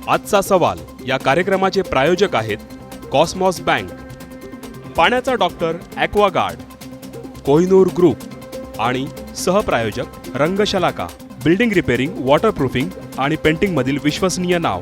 आजचा सवाल या कार्यक्रमाचे प्रायोजक आहेत कॉस्मॉस बँक, पाण्याचा डॉक्टर ॲक्वागार्ड, कोहिनूर ग्रुप आणि सहप्रायोजक रंगशलाका, बिल्डिंग रिपेअरिंग, वॉटरप्रूफिंग आणि पेंटिंगमधील विश्वसनीय नाव.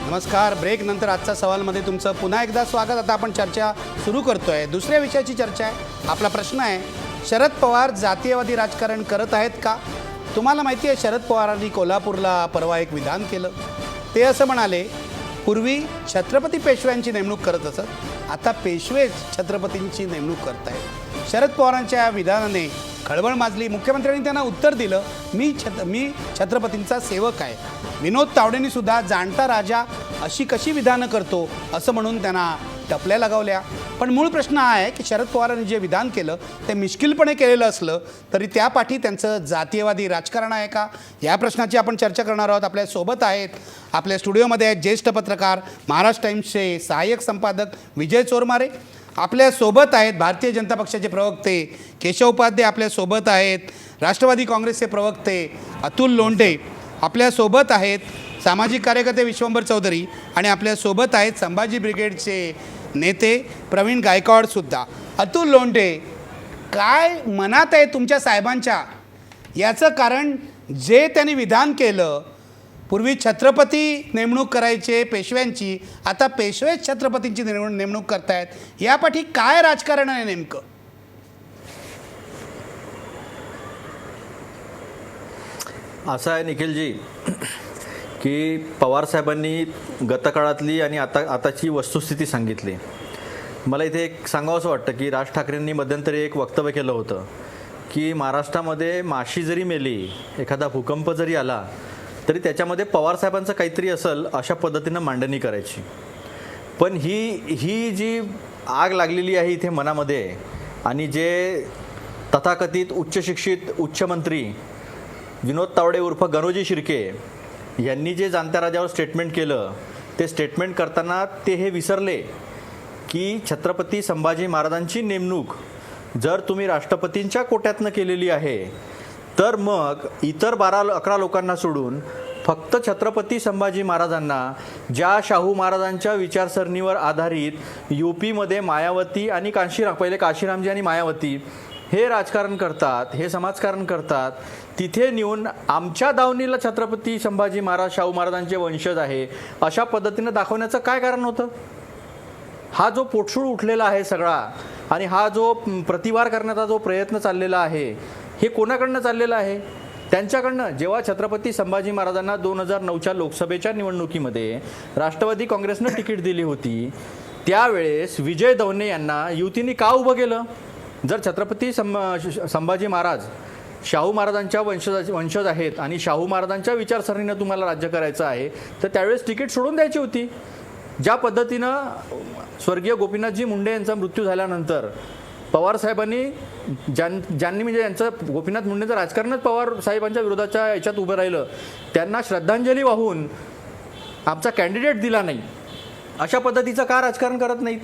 नमस्कार. ब्रेक नंतर आजचा सवालमध्ये तुमचं पुन्हा एकदा स्वागत. आता आपण चर्चा सुरू करतोय. दुसऱ्या विषयाची चर्चा आहे. आपला प्रश्न आहे, शरद पवार जातीयवादी राजकारण करत आहेत का? तुम्हाला माहिती आहे, शरद पवारांनी कोल्हापूरला परवा एक विधान केलं. ते असं म्हणाले, पूर्वी छत्रपती पेशव्यांची नेमणूक करत असत, आता पेशवे छत्रपतींची नेमणूक करत आहेत. शरद पवारांच्या या विधानाने खळबळ माजली. मुख्यमंत्र्यांनी त्यांना उत्तर दिलं, मी छत्रपतींचा सेवक आहे. विनोद तावडेंनी सुद्धा जाणता राजा अशी कशी विधानं करतो असं म्हणून त्यांना टपल्या लगावल्या. पण मूळ प्रश्न हा आहे की शरद पवारांनी जे विधान केलं ते मिश्किलपणे केलेलं असलं तरी त्यापाठी त्यांचं जातीयवादी राजकारण आहे का, या प्रश्नाची आपण चर्चा करणार आहोत. आपल्यासोबत आहेत, आपल्या स्टुडिओमध्ये आहेत ज्येष्ठ पत्रकार, महाराष्ट्र टाइम्सचे सहाय्यक संपादक विजय चोरमारे. आपल्यासोबत आहेत भारतीय जनता पक्षाचे प्रवक्ते केशव उपाध्याय. आपल्यासोबत आहेत राष्ट्रवादी काँग्रेसचे प्रवक्ते अतुल लोंढे. आपल्यासोबत आहेत सामाजिक कार्यकर्ते विश्वंभर चौधरी. आणि आपल्यासोबत आहेत संभाजी ब्रिगेडचे नेते प्रवीण गायकवाडसुद्धा. अतुल लोंढे, काय मनात आहे तुमच्या साहेबांच्या? याचं कारण जे त्यांनी विधान केलं, पूर्वी छत्रपती नेमणूक करायचे पेशव्यांची, आता पेशवेच छत्रपतींची नेमणूक करतायत, यापाठी काय राजकारण आहे नेमकं? असं आहे निखिलजी की पवारसाहेबांनी गतकाळातली आणि आताची वस्तुस्थिती सांगितली. मला इथे एक सांगावंसं वाटतं की राज ठाकरेंनी मध्यंतरी एक वक्तव्य केलं होतं की महाराष्ट्रामध्ये माशी जरी मेली, एखादा भूकंप जरी आला तरी त्याच्यामध्ये पवारसाहेबांचं काहीतरी असेल अशा पद्धतीनं मांडणी करायची. पण ही जी आग लागलेली आहे इथे मनामध्ये, आणि जे तथाकथित उच्चशिक्षित उच्चमंत्री विनोद तावडे उर्फ गणोजी शिर्के यांनी जे जाणत्या राजावर स्टेटमेंट केलं, ते स्टेटमेंट करताना ते हे विसरले की छत्रपती संभाजी महाराजांची नेमणूक जर तुम्ही राष्ट्रपतींच्या कोट्यातनं केलेली आहे तर मग इतर 12-11 लोकांना सोडून फक्त छत्रपती संभाजी महाराजांना, ज्या शाहू महाराजांच्या विचारसरणीवर आधारित UPमध्ये मायावती आणि पहिले काशीरामजी आणि मायावती हे राजकारण करतात, हे समाजकारण करतात, तिथे नेऊन आमच्या दावणीला छत्रपती संभाजी महाराज शाहू महाराजांचे वंशज आहे अशा पद्धतीनं दाखवण्याचं काय कारण होतं? हा जो पोटशूळ उठलेला आहे सगळा, आणि हा जो प्रतिवार करण्याचा जो प्रयत्न चाललेला आहे, हे कोणाकडनं चाललेलं आहे? त्यांच्याकडनं. जेव्हा छत्रपती संभाजी महाराजांना 2009च्या लोकसभेच्या निवडणुकीमध्ये राष्ट्रवादी काँग्रेसनं तिकीट दिली होती, त्यावेळेस विजय दौंडे यांना युतीने का उभं केलं? जर छत्रपती संभाजी महाराज शाहू महाराजांच्या वंशज आहेत आणि शाहू महाराजांच्या विचारसरणीनं तुम्हाला राज्य करायचं आहे तर त्यावेळेस तिकीट सोडून द्यायची होती. ज्या पद्धतीनं स्वर्गीय गोपीनाथजी मुंडे यांचा मृत्यू झाल्यानंतर पवारसाहेबांनी ज्यांनी म्हणजे यांचं गोपीनाथ मुंडेंचं राजकारणच पवारसाहेबांच्या विरोधाच्या याच्यात उभं राहिलं, त्यांना श्रद्धांजली वाहून आमचा कॅन्डिडेट दिला नाही, अशा पद्धतीचं का राजकारण करत नाहीत?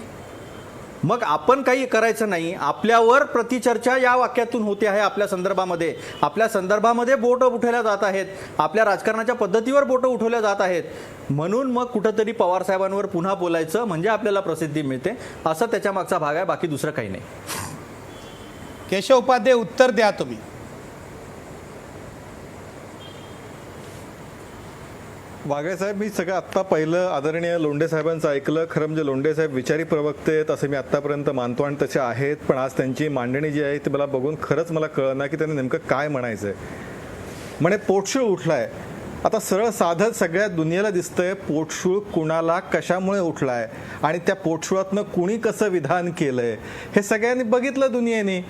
मग आपण काही करायचं नाही. आपल्यावर प्रतिचर्चा या वाक्यातून होते आहे. आपल्या संदर्भामध्ये बोटं उठवल्या जात आहेत, आपल्या राजकारणाच्या पद्धतीवर बोटं उठवल्या जात आहेत. म्हणून मग कुठंतरी पवारसाहेबांवर पुन्हा बोलायचं म्हणजे आपल्याला प्रसिद्धी मिळते, असं त्याच्या मागचा भाग आहे, बाकी दुसरं काही नाही. केशव उपाध्याय, उत्तर द्या तुम्ही. वागळे साहेब, मी सगळं आत्ता पहिलं आदरणीय लोंढे साहेबांचं ऐकलं. खरं म्हणजे लोंढे साहेब विचारी प्रवक्ते आहेत असं मी आत्तापर्यंत मानतो आणि तसे आहेत. पण आज त्यांची मांडणी जी आहे ती मला बघून खरंच मला कळलं ना की त्यांनी नेमकं काय म्हणायचं आहे. म्हणे पोटशूळ उठलाय. आता सरळ साधं सगळ्या दुनियेला दिसतंय पोटशूळ कुणाला कशामुळे उठलाय आणि त्या पोटशुळातनं कुणी कसं विधान केलंय हे सगळ्यांनी बघितलं दुनियेने.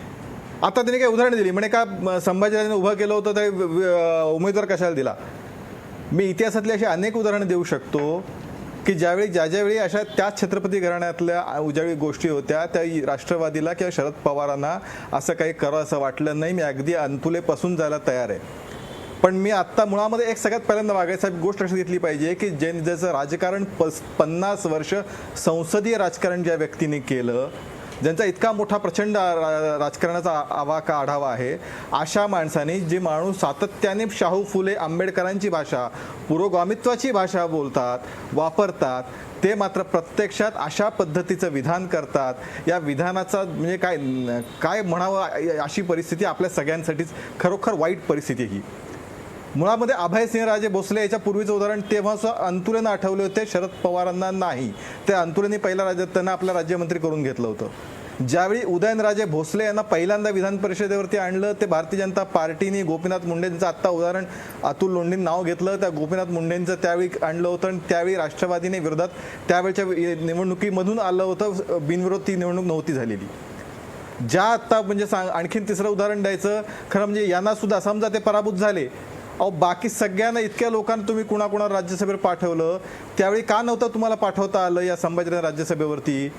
आता त्यांनी काही उदाहरण दिली, म्हणे का संभाजीराजांनी उभं केलं होतं तर उमेदवार कशाला दिला. मी इतिहासातली अशी अनेक उदाहरणं देऊ शकतो की ज्यावेळी अशा त्याच छत्रपती घराण्यातल्या ज्यावेळी गोष्टी होत्या त्या राष्ट्रवादीला किंवा शरद पवारांना असं काही करावं असं वाटलं नाही. मी अगदी अंतुलेपासून जायला तयार आहे. पण मी आत्ता मुळामध्ये एक सगळ्यात पहिल्यांदा वाघेसाहेब गोष्ट लक्षात घेतली पाहिजे की ज्याचं राजकारण 50 वर्ष संसदीय राजकारण ज्या व्यक्तीने केलं, ज्यांचा इतका मोठा प्रचंड राजकारणाचा आवाका आढावा आहे, अशा माणसाने जे माणूस सातत्याने शाहू फुले आंबेडकरांची भाषा, पुरोगामित्वाची भाषा बोलतात, वापरतात, ते मात्र प्रत्यक्षात अशा पद्धतीचं विधान करतात. या विधानाचा म्हणजे काय म्हणावं, अशी परिस्थिती आपल्या सगळ्यांसाठीच खरोखर वाईट परिस्थिती ही. मुळामध्ये अभयसिंहराजे भोसले याच्या पूर्वीचं उदाहरण तेव्हा अंतुलेनं आठवले होते, शरद पवारांना नाही. ते अंतुलेंनी पहिल्या त्यांना आपलं राज्यमंत्री करून घेतलं होतं. ज्यावेळी उदयनराजे भोसले यांना पहिल्यांदा विधान परिषदेवरती आणलं, ते भारतीय जनता पार्टीने गोपीनाथ मुंडेंचं आत्ता उदाहरण अतुल लोंढेंनी नाव घेतलं, त्या गोपीनाथ मुंडेंचं त्यावेळी आणलं होतं आणि त्यावेळी राष्ट्रवादीने विरोधात त्यावेळच्या निवडणुकीमधून आलं होतं, बिनविरोध ती निवडणूक नव्हती झालेली. ज्या आत्ता म्हणजे आणखीन तिसरं उदाहरण द्यायचं खरं म्हणजे यांना सुद्धा समजा ते पराभूत झाले, अहो बाकी सगळ्यांना इतक्या लोकांना तुम्ही कुणाकुणा राज्यसभेवर पाठवलं, त्यावेळी का नव्हतं तुम्हाला पाठवता आलं या संभाजीनगर राज्यसभेवरती?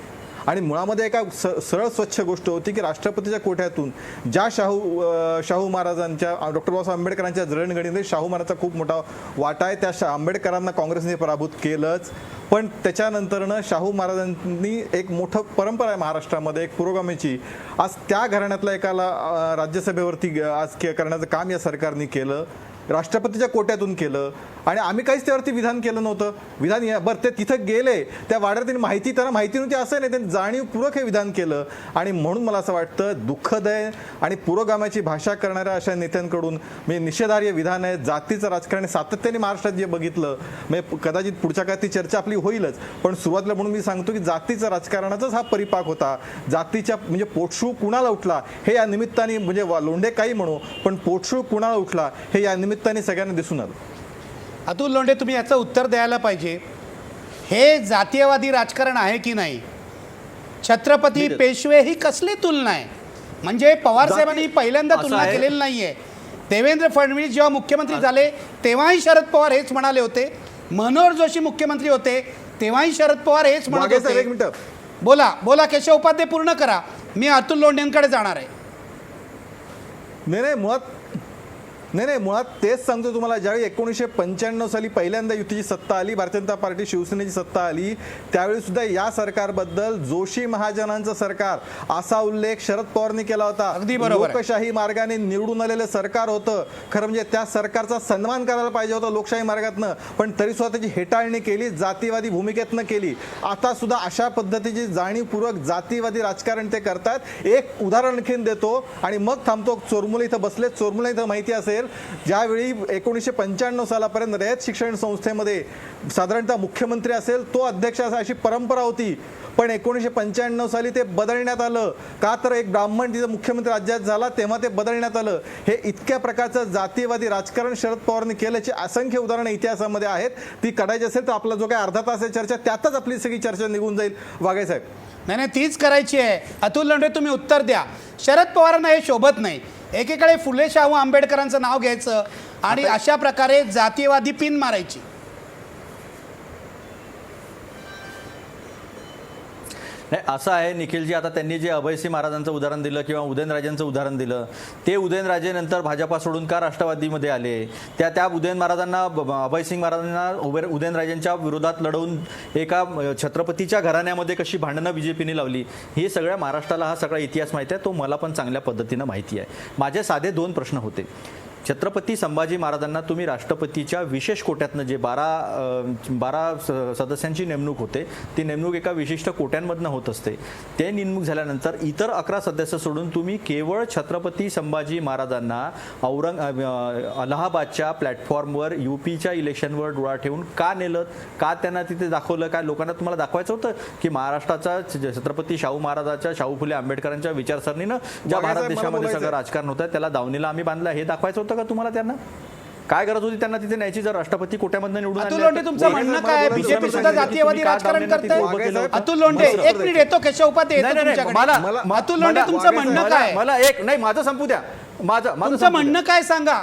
आणि मुळामध्ये एका सरळ स्वच्छ गोष्ट होती की राष्ट्रपतीच्या कोठ्यातून ज्या शाहू महाराजांच्या, डॉक्टर बाबासाहेब आंबेडकरांच्या जडणघडीमध्ये शाहू महाराजांचा खूप मोठा वाटा आहे. त्या आंबेडकरांना काँग्रेसने पराभूत केलंच, पण त्याच्यानंतरनं शाहू महाराजांनी एक मोठं परंपरा आहे महाराष्ट्रामध्ये एक पुरोगामीची, आज त्या घराण्यातला एकाला राज्यसभेवरती आज करण्याचं काम या सरकारने केलं, राष्ट्रपतीच्या कोट्यातून केलं. आणि आम्ही काहीच त्यावरती विधान केलं नव्हतं. विधान बरं ते तिथं गेले, त्या वाड्यात त्यांनी त्यांना माहिती नव्हती असं नाही, त्यांनी जाणीवपूर्वक हे विधान केलं. आणि म्हणून मला असं वाटतं दुःखद आहे आणि पुरोगामाची भाषा करणाऱ्या अशा नेत्यांकडून म्हणजे निषेधार्ह विधान आहे. जातीचं राजकारण सातत्याने महाराष्ट्रात जे बघितलं, म्हणजे कदाचित पुढच्या काळात ती चर्चा आपली होईलच, पण सुरुवातीला म्हणून मी सांगतो की जातीचं राजकारणाचाच हा परिपाक होता. जातीच्या म्हणजे पोटशू कुणाला उठला हे या निमित्ताने, म्हणजे लोंढे काही म्हणू पण पोटशू कुणाला उठला हे या निमित्ताने सगळ्यांना दिसून आलं. अतुल लोंढे, तुम्ही याचं उत्तर द्यायला पाहिजे. हे जातीयवादी राजकारण आहे की नाही? छत्रपती पेशवे ही कसली तुलना आहे? म्हणजे पवार साहेबांनी पहिल्यांदा तुलना केलेली नाहीये. देवेंद्र फडणवीस जेव्हा मुख्यमंत्री झाले तेव्हाही शरद पवार हेच म्हणाले होते. मनोहर जोशी मुख्यमंत्री होते तेव्हाही शरद पवार हेच म्हणत होते. एक मिनिट बोला बोला, केशव उपाध्ये पूर्ण करा, मी अतुल लोंढेंकडे जाणार आहे. नाही मुळात तेच सांगतो तुम्हाला. ज्यावेळी 1995 साली पहिल्यांदा युतीची सत्ता आली, भारतीय जनता पार्टी शिवसेनेची सत्ता आली, त्यावेळी सुद्धा या सरकारबद्दल जोशी महाजनांचं सरकार असा उल्लेख शरद पवारांनी केला होता. अगदी बरोबर. लोकशाही मार्गाने निवडून आलेलं सरकार होतं, खरं म्हणजे त्या सरकारचा सन्मान करायला पाहिजे होता लोकशाही मार्गातनं, पण तरी सुद्धा त्याची हेटाळणी केली, जातीवादी भूमिकेतनं केली. आता सुद्धा अशा पद्धतीची जाणीवपूर्वक जातीवादी राजकारण ते करतात. एक उदाहरण आणखीन देतो आणि मग थांबतो. चोरमुले इथं बसले, चोरमुले इथं माहिती असेल ज्यावेळी 1995 सालापर्यंत रयत शिक्षण संस्थेमध्ये साधारणतः मुख्यमंत्री असेल तो अध्यक्ष अशी परंपरा होती, पण 1995 साली ते बदलण्यात आलं. का तर एक ब्राह्मण तिथं मुख्यमंत्री राज्यात झाला तेव्हा ते बदलण्यात आलं. हे इतक्या प्रकारचं जातीयवादी राजकारण शरद पवारांनी केल्याची असंख्य उदाहरणं इतिहासामध्ये आहेत. ती काढायची असेल तर आपला जो काही अर्धा तास आहे चर्चा, त्यातच आपली सगळी चर्चा निघून जाईल. वाघे साहेब, नाही तीच करायची आहे. अतुल लोंढे, तुम्ही उत्तर द्या. शरद पवारांना हे शोभत नाही. एकीकडे फुले शाहू आंबेडकरांचं नाव घ्यायचं आणि अशा प्रकारे जातीयवादी पिन मारायची. नाही असं आहे निखिलजी, आता त्यांनी जे अभयसिंह महाराजांचं उदाहरण दिलं किंवा उदयनराजेंचं उदाहरण दिलं, ते उदयनराजे नंतर भाजपा सोडून का राष्ट्रवादीमध्ये आले? त्या उदयन महाराजांना, अभयसिंह महाराजांना उदयनराजेंच्या विरोधात लढवून एका छत्रपतीच्या घराण्यामध्ये कशी भांडणं बीजेपीने लावली, हे सगळ्या महाराष्ट्राला हा सगळा इतिहास माहिती आहे. तो मला पण चांगल्या पद्धतीनं माहिती आहे. माझे साधे 2 प्रश्न होते. छत्रपती संभाजी महाराजांना तुम्ही राष्ट्रपतीच्या विशेष कोट्यातनं जे 12 सदस्यांची नेमणूक होते, ती नेमणूक एका विशिष्ट कोट्यांमधनं होत असते. ते नेमणूक झाल्यानंतर इतर 11 सदस्य सोडून तुम्ही केवळ छत्रपती संभाजी महाराजांना अलाहाबादच्या प्लॅटफॉर्मवर UPच्या इलेक्शनवर डोळा ठेवून का नेलं? का त्यांना तिथे दाखवलं? काय लोकांना तुम्हाला दाखवायचं होतं की महाराष्ट्राचा छत्रपती शाहू महाराजाच्या, शाहू फुले आंबेडकरांच्या विचारसरणीनं ज्या भारत देशामध्ये सगळं राजकारण होतं त्याला दावणीला आम्ही बांधलं, हे दाखवायचं होतं का तुम्हाला? त्यांना काय गरज होती त्यांना तिथे न्यायची जर राष्ट्रपती कोट्यामधून निवडून अतुल लोंढे, तुमचं म्हणणं काय? बीजेपी सुद्धा जातीयवादी राजकारण करते. अतुल लोंढे, एक मिनिट येतो, केशव उपाध्ये येतो तुमच्याकडे. अतुल लोंढे, तुमचं म्हणणं काय? मला एक नाही, माझं संपू द्या. तुमचं म्हणणं काय सांगा.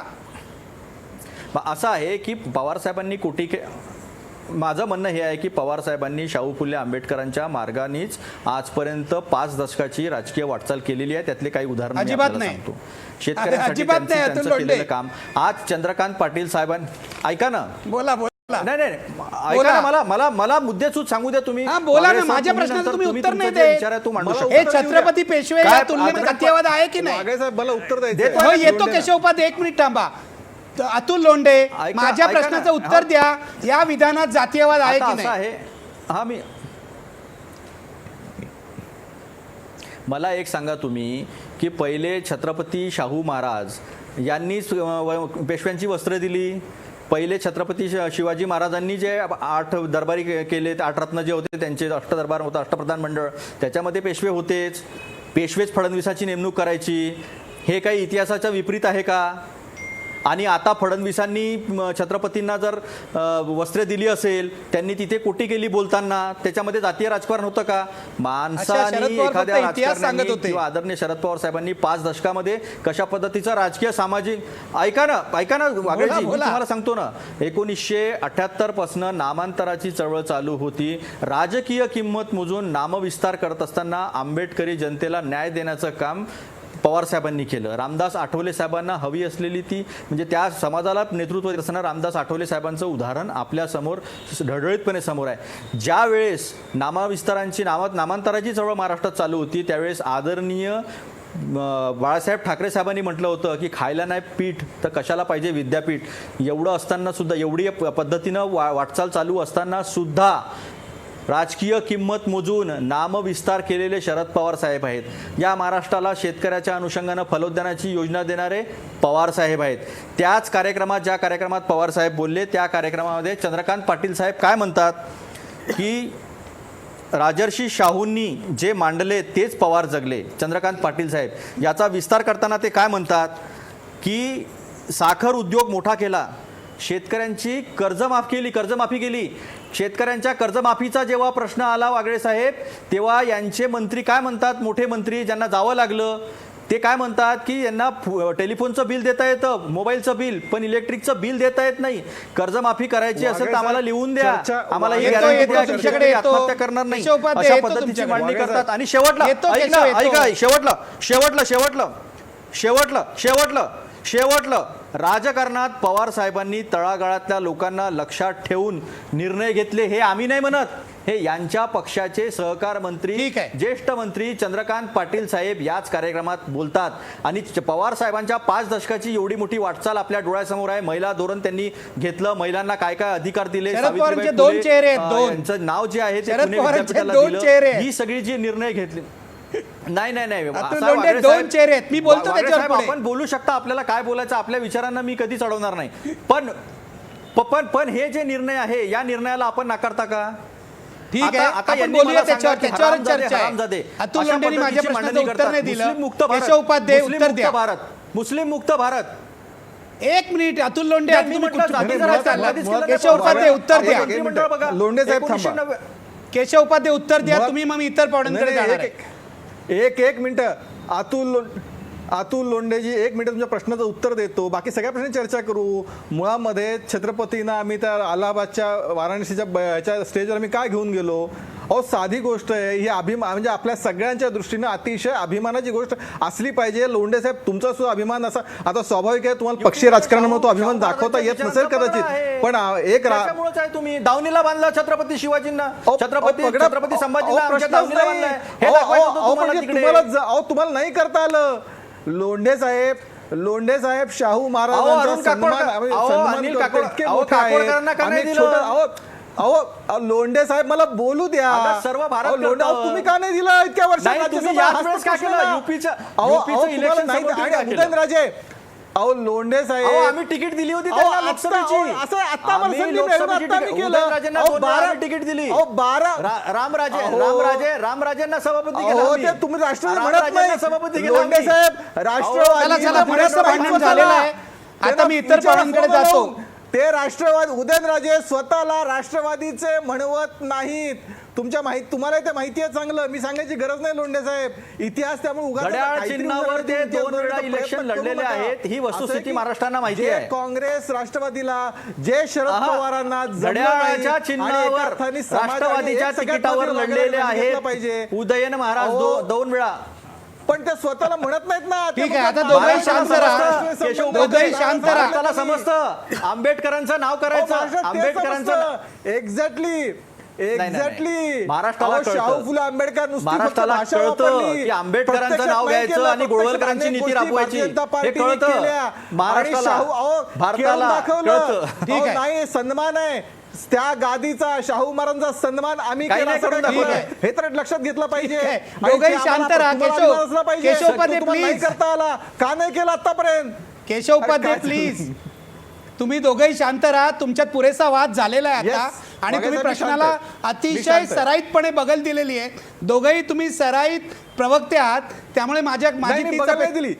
असं आहे की पवार साहेबांनी माझं म्हणणं हे आहे की पवार साहेबांनी शाहू फुले आंबेडकरांच्या मार्गानेच आजपर्यंत 5 दशकाची राजकीय वाटचाल केलेली आहे. त्यातले काही उदाहरणं मी अजिबात आपल्याला नाही. सांगतो. शेतकऱ्यांसाठी अजिबात नाही, त्यांचं अतुल लोंढे. केलेलं काम आज चंद्रकांत पाटील साहेबांनी ऐका ना. बोला बोला. नाही नाही ऐका ना, मला मुद्देसूद सांगू द्या तुम्ही. हा बोला ना, वागळे साहेब, माझ्या तुम्ही प्रश्नाचं नंतर तुम्ही उत्तर नाही तुमचा जे देत. विचार आहे तो मांडू मला शकता. हे छत्रपती पेशवे काय- तुलनेत जातीयवाद आहे की नाही? वाघे साहेब मला उत्तर द्यायचं देतो. आहे. हो येतो केशव उपाध्ये, 1 मिनिट थांबा. अतुल लोंढे माझ्या ऐका ना. प्रश्नाचं उत्तर द्या. या विधानात जातीयवाद आहे आता की असं नाही? आहे मला एक सांगा तुम्ही की पहिले छत्रपती शाहू महाराज यांनी पेशव्यांची वस्त्र दिली. पहिले छत्रपती शिवाजी महाराजांनी जे 8 दरबारी केले, 8 रत्न जे होते त्यांचे अष्टदरबार होतं, अष्टप्रधान मंडळ, त्याच्यामध्ये पेशवे होतेच. पेशवेच फडणवीसाची नेमणूक करायची. हे काही इतिहासाच्या विपरीत आहे का? आणि आता फडणवीसांनी छत्रपतींना जर वस्त्रे दिली असेल, त्यांनी तिथे कोटी केली बोलताना, त्याच्यामध्ये जातीय राजकारण होतं का? शरद माणसाने पवार एखाद्या फक्त इतिहास सांगत राजकारण्याने होते. किंवा आदरणीय शरद पवार साहेबांनी 5 दशकामध्ये कशा पद्धतीचा राजकीय सामाजिक ऐका ना वागळेजी, मी बोला. तुम्हाला सांगतो ना, 1978 पासून नामांतराची चळवळ चालू होती. राजकीय किंमत मोजून नामविस्तार करत असताना आंबेडकरी जनतेला न्याय देण्याचं काम पवार साहेबांनी केलं. रामदास आठवले साहेबांना हवी असलेली ती म्हणजे त्या समाजाला नेतृत्व देत असताना रामदास आठवले साहेबांचं उदाहरण आपल्या समोर ढळढळीतपणे समोर आहे. ज्या वेळेस नामांतराची चळवळ महाराष्ट्रात चालू होती त्यावेळेस आदरणीय बाळासाहेब ठाकरे साहेबांनी म्हटलं होतं की खायला नाही पीठ तर कशाला पाहिजे विद्यापीठ. एवढं असताना सुद्धा, एवढी पद्धतीनं वाटचाल चालू असताना सुद्धा राजकीय किंमत मोजून नामविस्तार केलेले शरद पवार साहेब आहेत. या महाराष्ट्राला शेतकऱ्याच्या अनुषंगानं फलोद्यानाची योजना देणारे पवार साहेब आहेत. त्याच कार्यक्रमात, ज्या कार्यक्रमात पवार साहेब बोलले, त्या कार्यक्रमामध्ये चंद्रकांत पाटील साहेब काय म्हणतात की राजर्षी शाहूंनी जे मांडले तेच पवार जगले. चंद्रकांत पाटील साहेब याचा विस्तार करताना ते काय म्हणतात की साखर उद्योग मोठा केला, शेतकऱ्यांची कर्जमाफी केली. शेतकऱ्यांच्या कर्जमाफीचा जेव्हा प्रश्न आला वागळे साहेब, तेव्हा यांचे मंत्री काय म्हणतात, मोठे मंत्री ज्यांना जावं लागलं ते काय म्हणतात की यांना टेलिफोनचं बिल देता येतं, मोबाईलचं बिल, पण इलेक्ट्रिकचं बिल देता येत नाही. कर्जमाफी करायची असेल तर आम्हाला लिहून द्या, आम्हाला ही गॅरंटी द्या की शेतकरी आत्महत्या करणार नाही. अशा पद्धतीची मांडणी करतात. आणि शेवटलं राजकारणात पवार साहेबांनी तळागाळातल्या लोकांना लक्षात ठेवून निर्णय घेतले. हे आम्ही नाही म्हणत, हे यांच्या पक्षाचे सहकार मंत्री, ज्येष्ठ मंत्री चंद्रकांत पाटील साहेब याच कार्यक्रमात बोलतात. आणि पवार साहेबांच्या 5 दशकाची एवढी मोठी वाटचाल आपल्या डोळ्यासमोर आहे. महिला धोरण त्यांनी घेतलं, महिलांना काय काय अधिकार दिले, सावित्रीबाई फुले यांचं नाव जे आहे ते पुणे विद्यापीठाला दिलं. ही सगळी जी निर्णय घेतले नाही दोन चेहरे आहेत. मी बोलतो त्याच्यावर. आपण बोलू शकता, आपल्याला काय बोलायचं आपल्या विचारांना मी कधी चढवणार नाही. पण हे जे निर्णय आहे या निर्णयाला आपण नाकारता का? ठीक आहे, आता आपण बोलूया त्याच्यावर चर्चा आहे. अतुल लोंढेंनी माझ्या प्रश्नाचं उत्तर नाही दिलं. केशव उपाध्ये उत्तर द्या. मुस्लिम मुक्त भारत. 1 मिनिट अतुल लोंढे, केशव उपाध्ये उत्तर द्या. लोंढे साहेब थांबा. केशव उपाध्ये उत्तर द्या तुम्ही, मग मी इतर पाहुण्यांकडे जाणार आहे. एक मिनिट अतुल लोंढेजी, 1 मिनिट तुमच्या प्रश्नाचं उत्तर देतो, बाकी सगळ्या प्रश्नांची चर्चा करू. मुळामध्ये छत्रपतींना आम्ही त्या अलाहाबादच्या वाराणसीच्या ह्याच्या स्टेजवर आम्ही काय घेऊन गेलो? साधी गोष्ट आहे ही. म्हणजे आपल्या सगळ्यांच्या दृष्टीनं अतिशय अभिमानाची गोष्ट असली पाहिजे. लोंढे साहेब, तुमचा सुद्धा अभिमान असा आता स्वाभाविक आहे, तुम्हाला पक्षीय राजकारणामुळे तो अभिमान दाखवता येत नसेल कदाचित, पण एक तुम्ही दावणीला बांधला छत्रपती शिवाजींना, छत्रपती संभाजींना तुम्हाला नाही करता आलं. लोंढे साहेब शाहू महाराजांचा लोंढे साहेब मला बोलू द्या. सर्व भारत तुम्ही का नाही दिलं इतक्या वर्षात? राजे लोंढे साहेब, आम्ही तिकीट दिली होती तिकीट दिली. रामराजेंना सभापती केलं. तुम्ही राष्ट्रवादी म्हणत नाही सभापती लोंढे साहेब. राष्ट्रवादी आता मी इतर पाहुण्यांकडे जातो. ते राष्ट्रवादी उदयनराजे स्वतःला राष्ट्रवादीचे म्हणवत नाहीत. तुम्हाला ते माहिती आहे चांगलं, मी सांगायची गरज नाही लोंढे साहेब. इतिहास त्यामुळे उगाच घड्याळ काहीतरी चिन्हावर ते उगाच 2 वेळा प्रयत्न इलेक्शन करू लढलेले नका. आहेत. ही वस्तुस्थिती असं की महाराष्ट्राला माहिती जे आहे. काँग्रेस राष्ट्रवादीला, जे शरद पवारांना जमलं नाही घड्याळाच्या आणि चिन्हावर एका अर्थाने समाजाने राष्ट्रवादीच्या एक सगळ्यात तिकिटावर मोठी लढलेले वागणूक घेतलं आहेत पाहिजे. उदयन महाराज अहो, 2 वेळा. पण ते स्वतःला म्हणत नाहीत ना. ते ठीक आहे, म्हणतात आता दोघंही महाराष्ट्राला शांत राहा. समजतं. केशव दोघंही शांत राहा. महाराष्ट्राला समजतं आंबेडकरांचं नाव करायचं, आंबेडकरांचं एक्झॅक्टली महाराष्ट्राला कळतं. शाहू फुले आंबेडकर नुसती फक्त महाराष्ट्राला भाषा कळतं वापरली. की आंबेडकरांचं प्रत्यक्षात नाव नाही घ्यायचं केलं. आणि प्रत्यक्षात गोळवलकरांची अनेक नीती गोष्टी राबवायची. भारतीय जनता हे पार्टीने कळतं. केल्या. महाराष्ट्राला, आणि शाहू भारताला केलं दाखवलं. कळतं. ठीक अहो, आहे. नाही सन्मान आहे त्या गादीचा, शाहू महाराजांचा सन्मान आम्ही काही केला नाही असं करून नाही दाखवलं. केलं. हे तर लक्षात घेतलं पाहिजे. ठीक आहे. आणि दोघंही ते आम्हाला शांत राहा. तुम्हाला केशव- असलं पाहिजे. केशव उपाध्ये, तुम्हाला नाही please. करता आला का नाही केलं आतापर्यंत. केशव उपाध्ये अरे काय प्लीज, तुम्ही दोघंही शांत राहा. तुमच्यात पुरेसा वाद झालेला आहे आता. Yes. आणि तुम्ही बघायचं मी प्रश्नाला शांत आहे. मी अतिशय शांत आहे. सराईतपणे बगल दिलेली आहे. दोघंही तुम्ही सराईत प्रवक्ते आहात, त्यामुळे माझी नाही, मी बगल नाही दिली.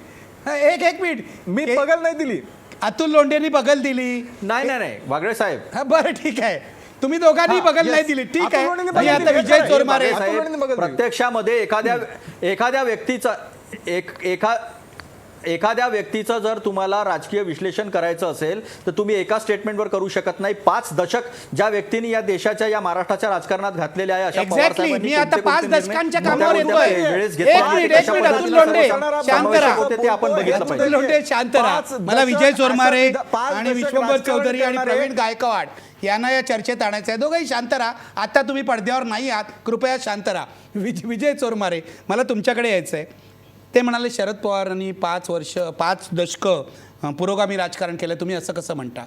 एक मिनिट, मी बगल नाही दिली. अतुल लोंढेंनी बगल दिली. नाही वागळे साहेब. हा, बरं ठीक आहे, तुम्ही दोघांनी हा, बगल yes. नाही दिली. ठीक अतुल आहे. लोंढेंनी आणि बगल आता दिली. विजय खरं आहे. चोरमारे वागळे साहेब, अतुल लोंढेंनी बगल दिली. प्रत्यक्षामध्ये एखाद्या व्यक्तीचं जर तुम्हाला राजकीय विश्लेषण करायचं असेल तर तुम्ही एका स्टेटमेंटवर करू शकत नाही. 5 दशक ज्या व्यक्तींनी या देशाच्या, या महाराष्ट्राच्या राजकारणात घातलेले आहे, अशा पवार एक्झॅक्टली, साहेबांनी मी आता कोणते 5 कोणते दशकांच्या निर्णय कामावर मोठ्या येतोय. वेळेस एक घेतले, मिनिट, कशा अतुल पद्धतीने लोंढे सर्व शांत समावेशक राहा. होते ते आपण बघितलं अतुल पाहिजे. लोंढे शांत राहा. 5 मला दशक विजय चोरमारे असं 5 आणि दशक विश्वंभर राजकारण चौधरी आणि करणारे- प्रवीण गायकवाड यांना या चर्चेत आणायचं आहे. दोघंही शांत राहा. आता तुम्ही पडद्यावर नाही आहात, कृपया शांत राहा. विजय चोरमारे, मला तुमच्याकडे यायचं आहे. ते म्हणाले शरद पवारांनी 5 दशकं पुरोगामी राजकारण केलं. तुम्ही असं कसं म्हणता?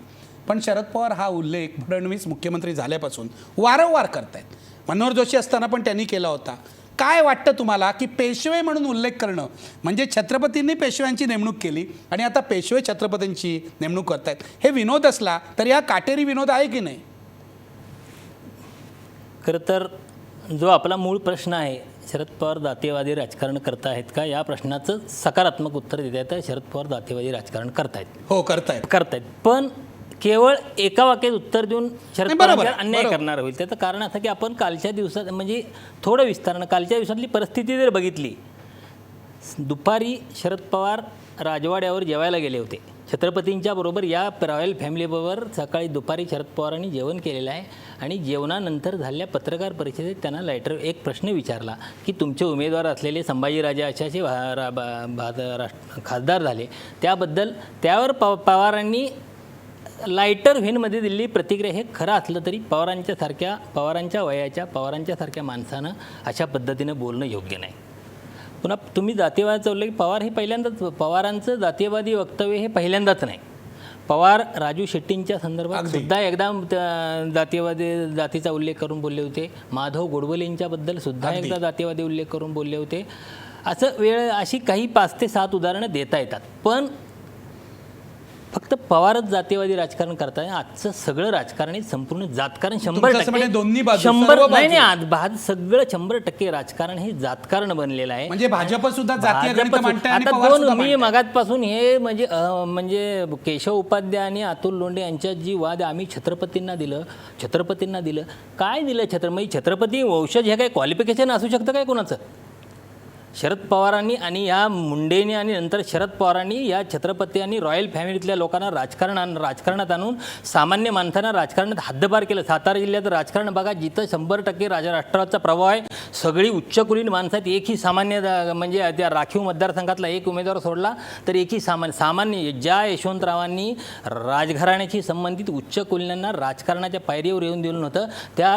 पण शरद पवार हा उल्लेख फडणवीस मुख्यमंत्री झाल्यापासून वारंवार करतायत. मनोहर जोशी असताना पण त्यांनी केला होता. काय वाटतं तुम्हाला की पेशवे म्हणून उल्लेख करणं म्हणजे छत्रपतींनी पेशव्यांची नेमणूक केली आणि आता पेशवे छत्रपतींची नेमणूक करतायत, हे विनोद असला तर या काटेरी विनोद आहे की नाही? खरं तर जो आपला मूळ प्रश्न आहे, शरद पवार जातीयवादी राजकारण करत आहेत का, या प्रश्नाचं सकारात्मक उत्तर देता येतं. शरद पवार जातीयवादी राजकारण करतायत. हो, करतायत. पण केवळ एका वाक्यात उत्तर देऊन शरद नाही, बरोबर पवार आहे, अन्याय बरोबर. करणार होईल. त्याचं कारण असं की आपण कालच्या दिवसात, म्हणजे थोडं विस्तारानं कालच्या दिवसातली परिस्थिती जर बघितली, दुपारी शरद पवार राजवाड्यावर जेवायला गेले होते छत्रपतींच्या बरोबर. या रॉयल फॅमिलीबरोबर सकाळी दुपारी शरद पवारांनी जेवण केलेलं आहे आणि जेवणानंतर झालेल्या पत्रकार परिषदेत त्यांना एक प्रश्न विचारला की तुमचे उमेदवार असलेले संभाजीराजे अशाचे खासदार झाले, त्यावर पवारांनी लायटर व्हेनमध्ये दिलेली प्रतिक्रिया. हे खरं असलं तरी पवारांच्या वयाच्या पवारांच्यासारख्या माणसानं अशा पद्धतीनं बोलणं योग्य नाही. पुन्हा तुम्ही जातीयवादाचा उल्लेख, पवारांचं जातीयवादी वक्तव्य हे पहिल्यांदाच नाही. पवार राजू शेट्टींच्या संदर्भात अगदी. सुद्धा एकदा जातीचा उल्लेख करून बोलले होते. माधव गोडबोलेंच्याबद्दल सुद्धा अगदी. एकदा जातीयवादी उल्लेख करून बोलले होते. अशी काही 5 ते 7 उदाहरणं देता येतात. पण फक्त पवारच जातीयवादी राजकारण करताय. आजचं सगळं राजकारण हे संपूर्ण जातकारण 100% दोन्ही बाजू, 100 सर्व बाजू. नाही, सगळं 100% राजकारण हे जातकारण बनलेलं आहे. म्हणजे भाजप सुद्धा जातीय गणित भाजप- मांडताय आणि आता पवार सुद्धा मी मांडताय. मगातपासून हे म्हणजे केशव उपाध्याय आणि अतुल लोंढे यांच्यात जी वाद आम्ही छत्रपतींना दिलं काय दिलं छत्रपती वंशज हे काय क्वालिफिकेशन असू शकतं काय कोणाचं? शरद पवारांनी आणि या मुंडेंनी आणि नंतर शरद पवारांनी या छत्रपती आणि रॉयल फॅमिलीतल्या लोकांना राजकारणात आणून सामान्य माणसांना राजकारणात हद्दपार केलं. सातारा जिल्ह्यात राजकारण बघा, जिथं 100% राष्ट्रवादचा प्रभाव आहे, सगळी उच्चकुलीन माणसं आहेत. एकही सामान्य म्हणजे त्या राखीव मतदारसंघातला एक उमेदवार सोडला तर एकही सामान्य ज्या यशवंतरावांनी राजघराण्याशी संबंधित उच्चकुलीनांना राजकारणाच्या पायरीवर येऊन दिलं नव्हतं, त्या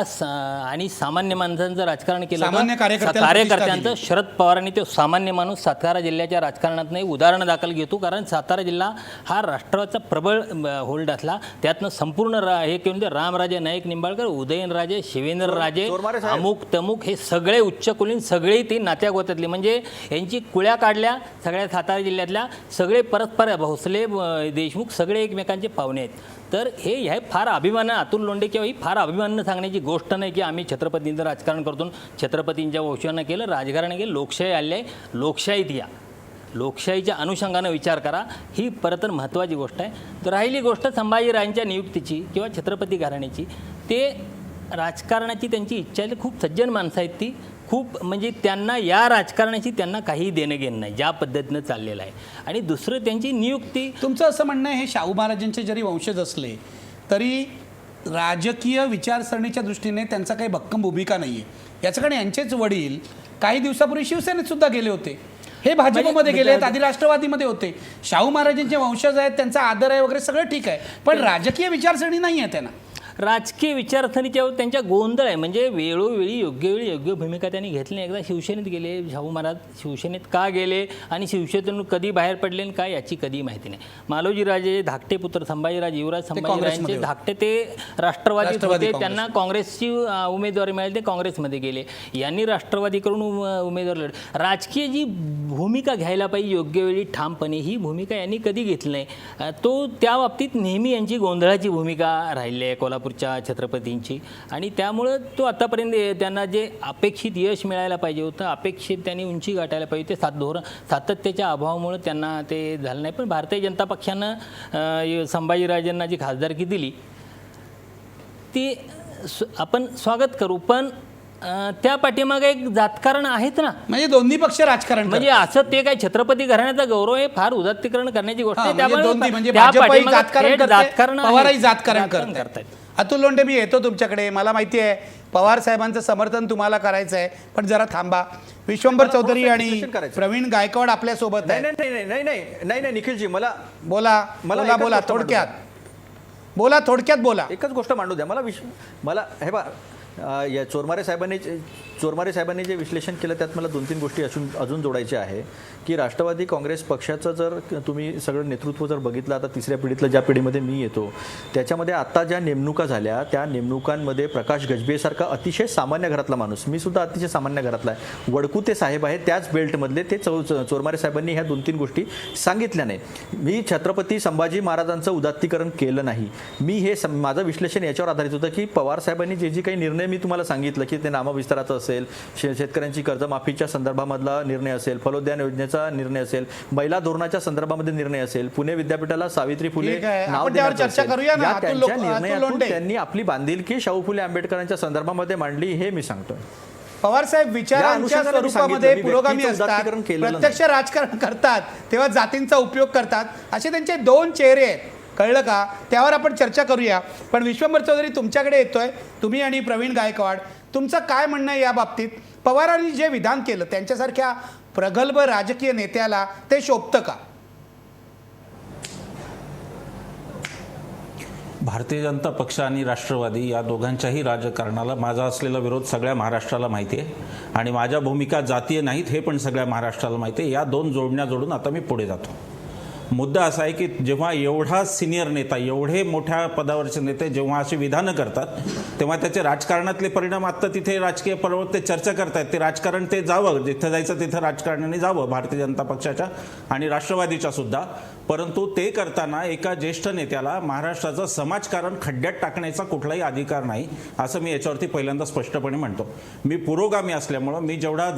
आणि सामान्य माणसांचं राजकारण केलं सामान्य होतं. कार्यकर्त्यांचं शरद पवारांनी तो सामान्य माणूस सातारा जिल्ह्याच्या राजकारणात नाही उदाहरण दाखल घेतो. कारण सातारा जिल्हा हा राष्ट्रवादचा प्रबळ होल्ड असला. त्यातनं संपूर्ण हे घेऊन ते रामराजे नाईक निंबाळकर, उदयनराजे, शिवेंद्रराजे, अमुक तमुक हे सगळे उच्चकुलीन, सगळे ते नात्यागोत्यातले, म्हणजे यांची कुळ्या काढल्या सगळ्या सातारा जिल्ह्यातल्या. सगळे परस्पर भोसले, देशमुख सगळे एकमेकांचे पाहुणे आहेत. तर हे फार अभिमान, अतुल लोंढे किंवा ही फार अभिमानानं सांगण्याची गोष्ट नाही की आम्ही छत्रपतींचं राजकारण करतो, छत्रपतींच्या वंशानं केलं, राजकारण केलं. लोकशाही आली आहे, लोकशाहीत या. लोकशाहीच्या अनुषंगानं विचार करा, ही परत महत्त्वाची गोष्ट आहे. तर राहिली गोष्ट संभाजीराजांच्या नियुक्तीची किंवा छत्रपती घराण्याची, ते राजकारणाची त्यांची इच्छा आहे. खूप सज्जन माणसं आहेत ती, खूप म्हणजे त्यांना या राजकारणाची त्यांना काही देणं घेणं नाही, ज्या पद्धतीनं चाललेलं आहे. आणि दुसरं त्यांची नियुक्ती. तुमचं असं म्हणणं आहे हे शाहू महाराजांचे जरी वंशज असले तरी राजकीय विचारसरणीच्या दृष्टीने त्यांचा काही भक्कम भूमिका नाही आहे. याच्याकडे यांचेच वडील काही दिवसापूर्वी शिवसेनेत सुद्धा गेले होते, हे भाजपमध्ये गेले आहेत, आधी राष्ट्रवादीमध्ये होते. शाहू महाराजांचे वंशज आहेत, त्यांचा आदर आहे वगैरे सगळं ठीक आहे, पण राजकीय विचारसरणी नाही आहे त्यांना. राजकीय विचारसरणीच्या त्यांच्या गोंधळ आहे. म्हणजे वेळोवेळी योग्य वेळी योग्य भूमिका त्यांनी घेतली. एकदा शिवसेनेत गेले शाहू महाराज, शिवसेनेत का गेले आणि शिवसेनेतून कधी बाहेर पडले आणि काय याची कधी माहिती नाही. मालोजीराजे धाकटे पुत्र संभाजीराजे, युवराज संभाजीराजांचे धाकटे ते राष्ट्रवादीत होते, त्यांना काँग्रेसची उमेदवारी मिळाली, ते काँग्रेसमध्ये गेले. यांनी राष्ट्रवादीकडून उमेदवार लढ. राजकीय जी भूमिका घ्यायला पाहिजे योग्य वेळी ठामपणे, ही भूमिका यांनी कधी घेतली नाही. तो त्या बाबतीत नेहमी यांची गोंधळाची भूमिका राहिली आहे कोल्हापूरच्या छत्रपतींची. आणि त्यामुळं तो आतापर्यंत त्यांना जे अपेक्षित यश मिळायला पाहिजे होतं, अपेक्षित त्यांनी उंची गाठायला पाहिजे होते, सातत्याच्या अभावामुळे त्यांना ते झालं नाही. पण भारतीय जनता पक्षानं संभाजीराजांना जी खासदारकी दिली ती आपण स्वागत करू, पण त्या पाठीमागे एक जातकारण आहेत ना. म्हणजे दोन्ही पक्ष राजकारण म्हणजे असं ते काय छत्रपती घराण्याचा गौरव आहे, फार उदात्तीकरण करण्याची गोष्ट आहे. म्हणजे त्या भाजपही पाठीमागे जातकारण थेट करते, जातकारण आहे. पवारही जातकारण जातकारण करतायत. अतुल लोंढे, मी येतो तुमच्याकडे. मला माहिती आहे पवार साहेबांचं समर्थन तुम्हाला करायचं आहे, पण जरा थांबा. विश्वंभर चौधरी आणि प्रवीण गायकवाड आपल्या सोबत नाही आहे. नाही नाही नाही नाही नाही निखिलजी, मला बोला बोला बोला थोडक्यात बोला, थोडक्यात बोला. एकच गोष्ट मांडू द्या मला हे बा या चोरमारे साहेबांनी जे विश्लेषण केलं त्यात मला 2-3 गोष्टी अजून जोडायच्या आहे की राष्ट्रवादी काँग्रेस पक्षाचं जर तुम्ही सगळं नेतृत्व जर बघितलं, आता तिसऱ्या पिढीतलं ज्या पिढीमध्ये मी येतो त्याच्यामध्ये आता ज्या नेमणुका झाल्या त्या नेमणुकांमध्ये प्रकाश गजबेसारखा अतिशय सामान्य घरातला माणूस, मी सुद्धा अतिशय सामान्य घरातला आहे, वडकुते साहेब आहे त्याच बेल्टमधले, ते चोरमारे साहेबांनी ह्या 2-3 गोष्टी सांगितल्या नाही. मी छत्रपती संभाजी महाराजांचं उदात्तीकरण केलं नाही. मी हे माझं विश्लेषण याच्यावर आधारित होतं की पवार साहेबांनी जे काही निर्णय मी तुम्हाला सांगितलं की ते नामविस्ताराचं असेल, शेतकऱ्यांची कर्जमाफीच्या संदर्भामधला निर्णय असेल, फलोद्यान योजनेचा निर्णय असेल, महिला धोरणाच्या संदर्भामध्ये निर्णय असेल, पुणे विद्यापीठाला सावित्री फुले नाव चर्चा करूया ना. त्यांच्या निर्णयातून त्यांनी आपली बांधिलकी शाहू फुले आंबेडकरांच्या संदर्भामध्ये मांडली, हे मी सांगतोय. पवार साहेब विचारांच्या स्वरूपामध्ये पुरोगामी असतात, प्रत्यक्ष राजकारण करतात तेव्हा जातींचा उपयोग करतात, असे त्यांचे 2 चेहरे आहेत. कळलं का? त्यावर आपण चर्चा करूया. पण विश्वंभर चौधरी तुमच्याकडे येतोय, तुम्ही आणि प्रवीण गायकवाड, तुमचं काय म्हणणं आहे या बाबतीत? पवारांनी जे विधान केलं त्यांच्यासारख्या प्रगल्भ राजकीय नेत्याला ते शोभतं का? भारतीय जनता पक्ष आणि राष्ट्रवादी या दोघांच्याही राजकारणाला माझा असलेला विरोध सगळ्या महाराष्ट्राला माहिती आहे आणि माझ्या भूमिका जातीय नाहीत हे पण सगळ्या महाराष्ट्राला माहिती आहे. या 2 जोडण्या जोडून आता मी पुढे जातो. मुद्दा असा आहे की जेव्हा एवढा सिनियर नेता, एवढे मोठ्या पदावरचे नेते जेव्हा अशी विधानं करतात तेव्हा त्याचे राजकारणातले परिणाम आत्ता तिथे राजकीय पर्वत ते चर्चा करतायत. ते राजकारण ते जावं, जिथं जायचं तिथं राजकारणाने जावं, भारतीय जनता पक्षाच्या आणि राष्ट्रवादीच्या सुद्धा. परंतु ते करताना एका ज्येष्ठ नेत्याला महाराष्ट्राचं समाजकारण खड्ड्यात टाकण्याचा कुठलाही अधिकार नाही, असं मी याच्यावरती पहिल्यांदा स्पष्टपणे म्हणतो. मी पुरोगामी असल्यामुळं मी जेवढा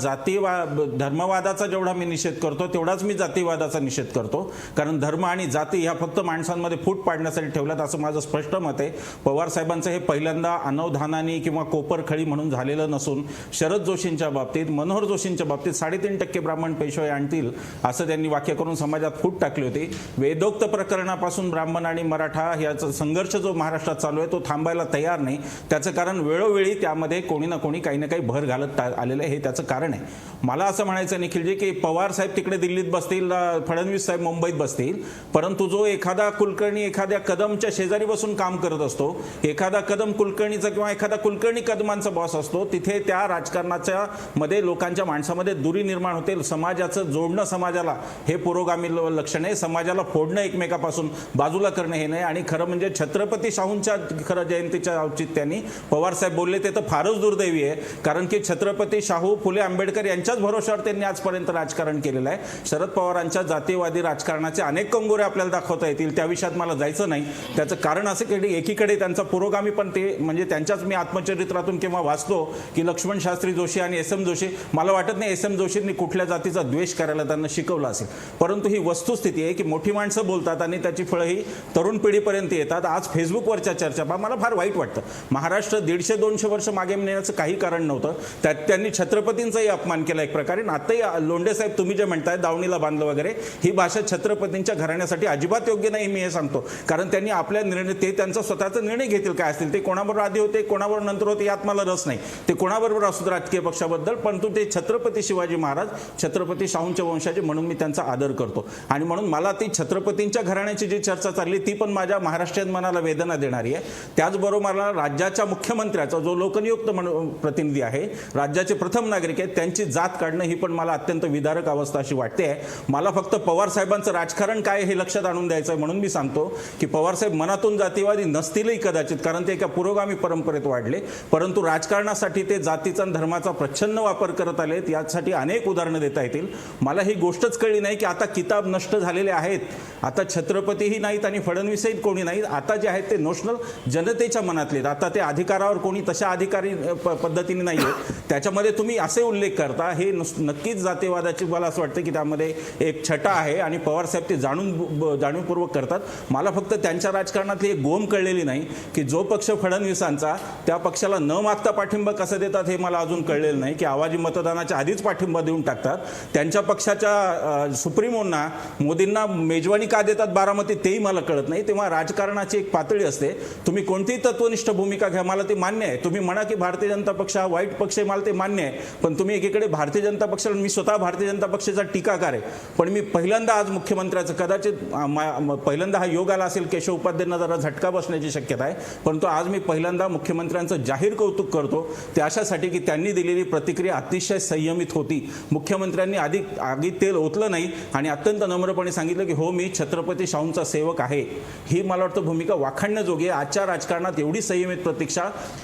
धर्मवादाचा जेवढा मी निषेध करतो तेवढाच मी जातीवादाचा निषेध करतो. कारण धर्म आणि जाती ह्या फक्त माणसांमध्ये फूट पाडण्यासाठी ठेवल्यात असं माझं स्पष्ट मत आहे. पवार साहेबांचं हे पहिल्यांदा अनवधानाने किंवा कोपरखळी म्हणून झालेलं नसून शरद जोशींच्या बाबतीत, मनोहर जोशींच्या बाबतीत 3.5% ब्राह्मण पेशवे आणतील असं त्यांनी वाक्य करून समाजात फूट टाकली होती. वेदोक्त प्रकरणापासून ब्राह्मण आणि मराठा याचा संघर्ष जो महाराष्ट्रात चालू आहे तो थांबायला तयार नाही. त्याचं कारण वेळोवेळी त्यामध्ये कोणी ना कोणी काही ना काही भर घालत आलेलं आहे, हे त्याचं कारण आहे. मला असं म्हणायचं निखिलजी की पवार साहेब तिकडे दिल्लीत बसतील, फडणवीस साहेब मुंबईत बसतील, परंतु जो एखादा कुलकर्णी एखाद्या कदमच्या शेजारी बसून काम करत असतो, एखादा कदम कुलकर्णीचा किंवा एखादा कुलकर्णी कदमांचा बॉस असतो, तिथे त्या राजकारणाच्या मध्ये लोकांच्या माणसामध्ये दुरी निर्माण होते. समाजाचं जोडणं समाजाला हे पुरोगामी लक्षण आहे. समाजात समाजाला फोडणं, एकमेकापासून बाजूला करणे हे नाही. आणि खरं म्हणजे छत्रपती शाहूंच्या खरं जयंतीच्या औचित्याने पवारसाहेब बोलले ते तर फारच दुर्दैवी आहे. कारण की छत्रपती शाहू फुले आंबेडकर यांच्याच भरोशावर त्यांनी आजपर्यंत राजकारण केलेलं आहे. शरद पवारांच्या जातीयवादी राजकारणाचे अनेक कंगोरे आपल्याला दाखवता येतील, त्या विषयात मला जायचं नाही. त्याचं कारण असं की एकीकडे त्यांचा पुरोगामी पण ते म्हणजे त्यांच्याच मी आत्मचरित्रातून किंवा वाचतो की लक्ष्मण शास्त्री जोशी आणि एस एम जोशी, मला वाटत नाही एस एम जोशींनी कुठल्या जातीचा द्वेष करायला त्यांना शिकवला असेल, परंतु ही वस्तुस्थिती आहे की मोठी माणसं बोलतात आणि त्याची फळं ही तरुण पिढीपर्यंत येतात. आज फेसबुकवरच्या चर्चा पहा, मला फार वाईट वाटतं. महाराष्ट्र 150-200 वर्ष मागे नेण्याचं काही कारण नव्हतं. त्यात त्यांनी छत्रपतींचाही अपमान केला एक प्रकारे. आताही लोंढे साहेब तुम्ही जे म्हणताय दावणीला बांधलं वगैरे, ही भाषा छत्रपतींच्या घराण्यासाठी अजिबात योग्य नाही, मी हे सांगतो. कारण त्यांनी आपल्या निर्णय, ते त्यांचा स्वतःचा निर्णय घेतील काय असतील ते, कोणाबरोबर आधी होते कोणाबरोबर नंतर होते यात मला रस नाही, ते कोणाबरोबर असू राजकीय पक्षाबद्दल, परंतु ते छत्रपती शिवाजी महाराज छत्रपती शाहूंच्या वंशाचे म्हणून मी त्यांचा आदर करतो. आणि म्हणून मला ती छत्रपतींच्या घराण्याची जी चर्चा चालली ती पण माझ्या महाराष्ट्रीयन मनाला वेदना देणारी आहे. त्याचबरोबर मला राज्याच्या मुख्यमंत्र्याचा जो लोकनियुक्त प्रतिनिधी आहे, राज्याचे प्रथम नागरिक आहेत, त्यांची जात काढणं ही पण मला अत्यंत विदारक अवस्था अशी वाटते आहे. मला फक्त पवार साहेबांचं राजकारण काय हे लक्षात आणून द्यायचं आहे. म्हणून मी सांगतो की पवार साहेब मनातून जातीवादी नसतीलही कदाचित, कारण ते एका पुरोगामी परंपरेत वाढले, परंतु राजकारणासाठी ते जातीचा आणि धर्माचा प्रच्छन्न वापर करत आलेत. यासाठी अनेक उदाहरणं देता येतील. मला ही गोष्टच कळली नाही की आता किताब नष्ट झालेले आहेत, आता छत्रपतीही नाहीत आणि फडणवीसही कोणी नाहीत, आता जे आहेत ते नोशनल जनतेच्या मनातले, आता ते अधिकारावर कोणी तशा अधिकारी पद्धतीने नाही आहेत. त्याच्यामध्ये तुम्ही असे उल्लेख करता, हे नक्कीच जातीवादाची मला असं वाटतं की त्यामध्ये एक छटा आहे आणि पवारसाहेब ते जाणीवपूर्वक करतात. मला फक्त त्यांच्या राजकारणातली एक गोम कळलेली नाही की जो पक्ष फडणवीसांचा त्या पक्षाला न मागता पाठिंबा कसं देतात हे मला अजून कळलेलं नाही, की आवाजी मतदानाच्या आधीच पाठिंबा देऊन टाकतात. त्यांच्या पक्षाच्या सुप्रीमोंना मोदींना मेजवानी का देतात बारामतीत तेही मला कळत नाही. तेव्हा राजकारणाची एक पातळी असते. तुम्ही कोणतीही तत्वनिष्ठ भूमिका घ्या, मला ते मान्य आहे. तुम्ही म्हणा की भारतीय जनता पक्ष हा वाईट पक्ष आहे, मला ते मान्य आहे. पण तुम्ही एकीकडे भारतीय जनता पक्षाला, मी स्वतः भारतीय जनता पक्षाचा टीकाकार आहे, पण मी पहिल्यांदा आज मुख्यमंत्र्याचं, कदाचित पहिल्यांदा हा योग आला असेल, केशव उपाध्यायांना जरा झटका बसण्याची शक्यता आहे, परंतु आज मी पहिल्यांदा मुख्यमंत्र्यांचं जाहीर कौतुक करतो ते अशासाठी की त्यांनी दिलेली प्रतिक्रिया अतिशय संयमित होती. मुख्यमंत्र्यांनी आगीत तेल ओतलं नाही आणि अत्यंत नम्रपणे सांगितलं की हो मी छत्रपती शाहूंचा सेवक आहे. ही मला वाटतं भूमिका वाखाणण्याजोगी आहे. आजच्या राजकारणात एवढी संयमित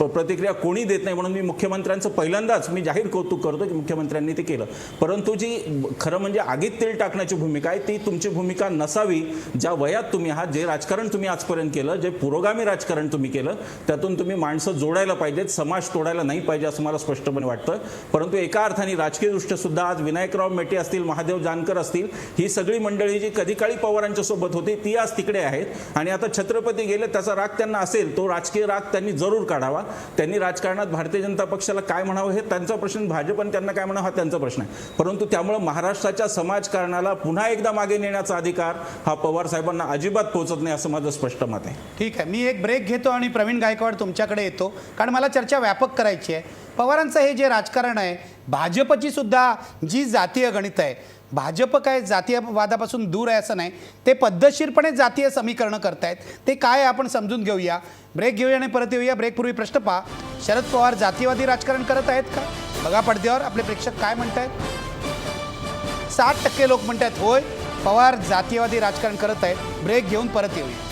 प्रतिक्रिया कोणी देत नाही, म्हणून मी मुख्यमंत्र्यांचं पहिल्यांदाच मी जाहीर कौतुक करतो की मुख्यमंत्र्यांनी ते केलं. परंतु जी खरं म्हणजे आगीत तेल टाकण्याची भूमिका आहे ती तुमची भूमिका नसावी. ज्या वयात तुम्ही आहात, जे राजकारण तुम्ही आजपर्यंत केलं, जे पुरोगामी राजकारण तुम्ही केलं, त्यातून तुम्ही माणसं जोडायला पाहिजेत, समाज तोडायला नाही पाहिजे असं मला स्पष्टपणे वाटतं. परंतु एका अर्थाने राजकीयदृष्ट्या सुद्धा आज विनायकराव मेटे असतील, महादेव जानकर असतील, ही सगळी मंडळी जी कधी काळी पवारांच्या सोबत होती ती आज तिकडे आहेत आणि आता छत्रपती गेले. त्याचा राग त्यांना असेल, तो राजकीय राग त्यांनी जरूर काढावा. त्यांनी राजकारणात भारतीय जनता पक्षाला काय म्हणावं हे त्यांचा प्रश्न, भाजपने त्यांना काय म्हणावं हा त्यांचा प्रश्न आहे. परंतु त्यामुळे महाराष्ट्राच्या समाजकारणाला पुन्हा एकदा मागे नेण्याचा अधिकार हा पवार साहेबांना अजिबात पोहोचत नाही असं माझं स्पष्ट मत आहे. ठीक आहे, मी एक ब्रेक घेतो आणि प्रवीण गायकवाड तुमच्याकडे येतो, कारण मला चर्चा व्यापक करायची आहे. पवारांचं हे जे राजकारण आहे, भाजपची सुद्धा जी जातीय गणित आहे, भाजप काय जातीयवादापासून दूर आहे असं नाही, ते पद्धतशीरपणे जातीय समीकरणं करतायत. ते काय आपण समजून घेऊया, ब्रेक घेऊया आणि परत येऊया. ब्रेकपूर्वी प्रश्न पहा, शरद पवार जातीयवादी राजकारण करत आहेत का? बघा पडद्यावर आपले प्रेक्षक काय म्हणतायत. 60% लोक म्हणतात होय पवार जातीयवादी राजकारण करत आहेत. ब्रेक घेऊन परत येऊया.